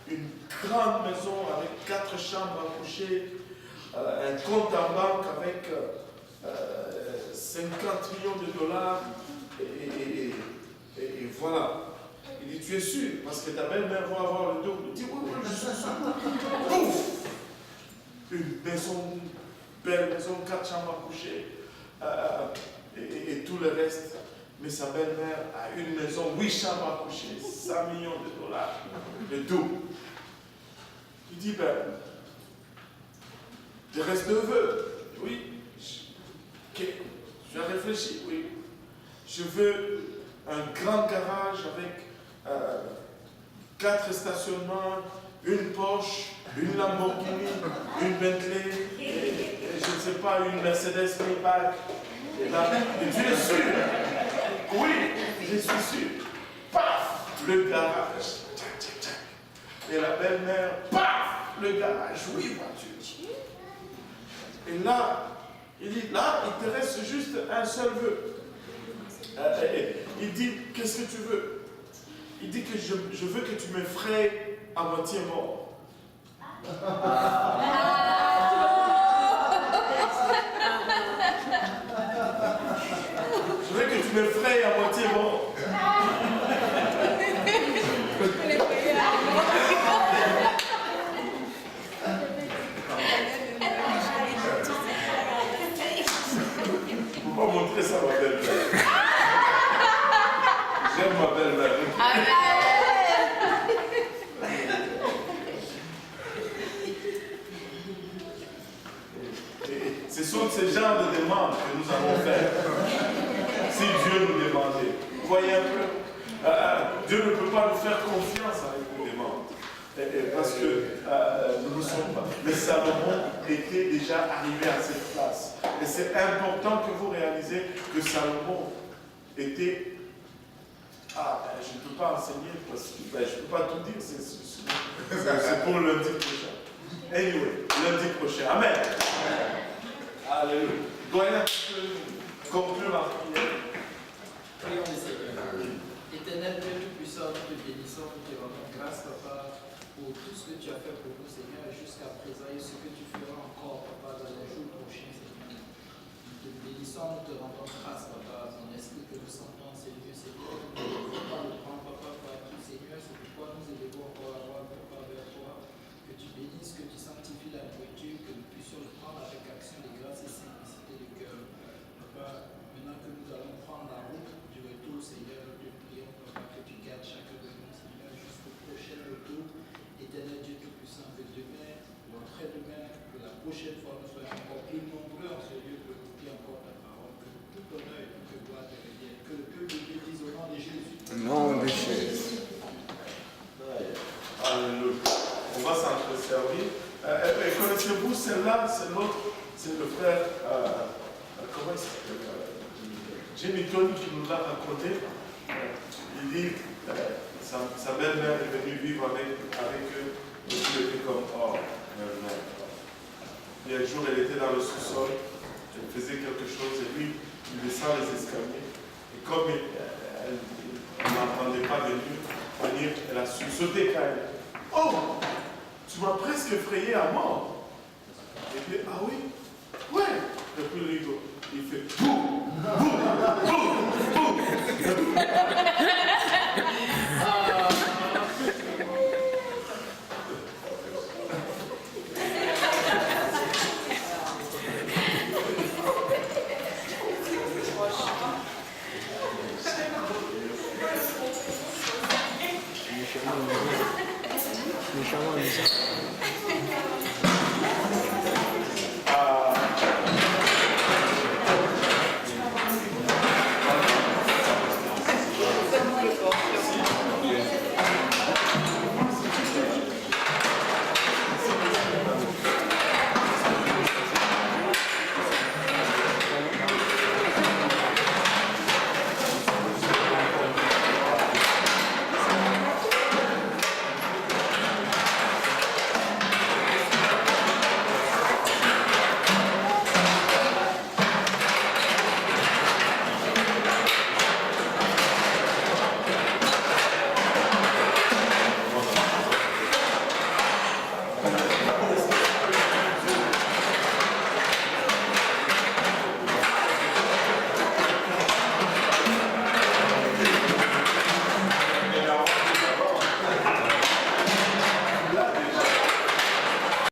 [SPEAKER 1] une grande maison avec 4 chambres à coucher, un compte en banque avec 50 millions de dollars, et voilà. Il dit, tu es sûr, parce que ta belle-mère va avoir le double. Il dit, oui, je suis sûr. Ouf! Une maison, belle maison, 4 chambres à coucher, et tout le reste. Mais sa belle-mère a une maison, 8 chambres à coucher, 100 millions de dollars, le double. Il dit, il reste 2 vœux. Oui. Tu as réfléchi, oui. Je veux un grand garage avec 4 stationnements, une Porsche, une Lamborghini, une Bentley, et je ne sais pas, une Mercedes Maybach. Et là, et tu es sûr? Oui, je suis sûr. Paf, le garage. Et la belle-mère, paf, le garage. Oui, voiture. Et là, il dit, là, il te reste juste un seul vœu. Il dit, qu'est-ce que tu veux? Il dit que je veux que tu me frayes à moitié mort. Je veux que tu me frayes à moitié mort. Faut pas montrer ça à ma belle-mère. J'aime ma belle-mère. Ce sont ces genres de demandes que nous allons faire. Si Dieu nous demandait. Vous voyez un peu, Dieu ne peut pas nous faire confiance avec nos demandes. Parce que nous ne sommes pas. Mais Salomon était déjà arrivé à cette place. Et c'est important que vous réalisez que Salomon était... je ne peux pas enseigner parce que je ne peux pas tout dire. C'est pour lundi prochain. Anyway, lundi prochain. Amen. Alléluia. Doyen, tu peux conclure la prière.
[SPEAKER 6] Prions le Seigneur. Éternel Dieu Tout-Puissant, nous te bénissons, nous te rendons grâce, Papa, pour tout ce que tu as fait pour nous, Seigneur, jusqu'à présent et ce que tu feras encore, Papa, dans les jours prochains, Seigneur. Nous te bénissons, nous te rendons grâce, Papa, ton esprit que nous sentons, Seigneur, Seigneur. Nous ne pouvons pas le prendre, Papa, pour acquis, Seigneur, c'est pourquoi nous élevons encore la voix, Papa, vers toi. Que tu bénisses, que tu sanctifies la nourriture, que nous puissions le prendre avec action de grâce et simplicité de cœur. Papa, maintenant que nous allons prendre la route du retour, Seigneur, nous te prions, Papa, que tu gardes chacun de nous, Seigneur, jusqu'au prochain retour. Éternel Dieu Tout-Puissant, que demain, après-demain, que la prochaine fois, nous soyons encore plus nombreux en ce lieu pour écouter encore ta parole. Que tout honneur et toute gloire te revienne. Que le peuple de Dieu dise au nom de Jésus.
[SPEAKER 7] Nom de Jésus.
[SPEAKER 1] Alléluia. On va s'en servir. Connaissez-vous celle-là? C'est l'autre, c'est le frère, comment il s'appelle? Jimmy Tony qui nous l'a raconté. Il dit sa belle-mère est venue vivre avec eux et il était comme mère. Et un jour, elle était dans le sous-sol, elle faisait quelque chose et lui, il descend les escaliers. Et comme elle n'entendait pas venir, elle a sauté quand elle. Oh! Tu m'as presque effrayé à mort. Et puis, ah oui?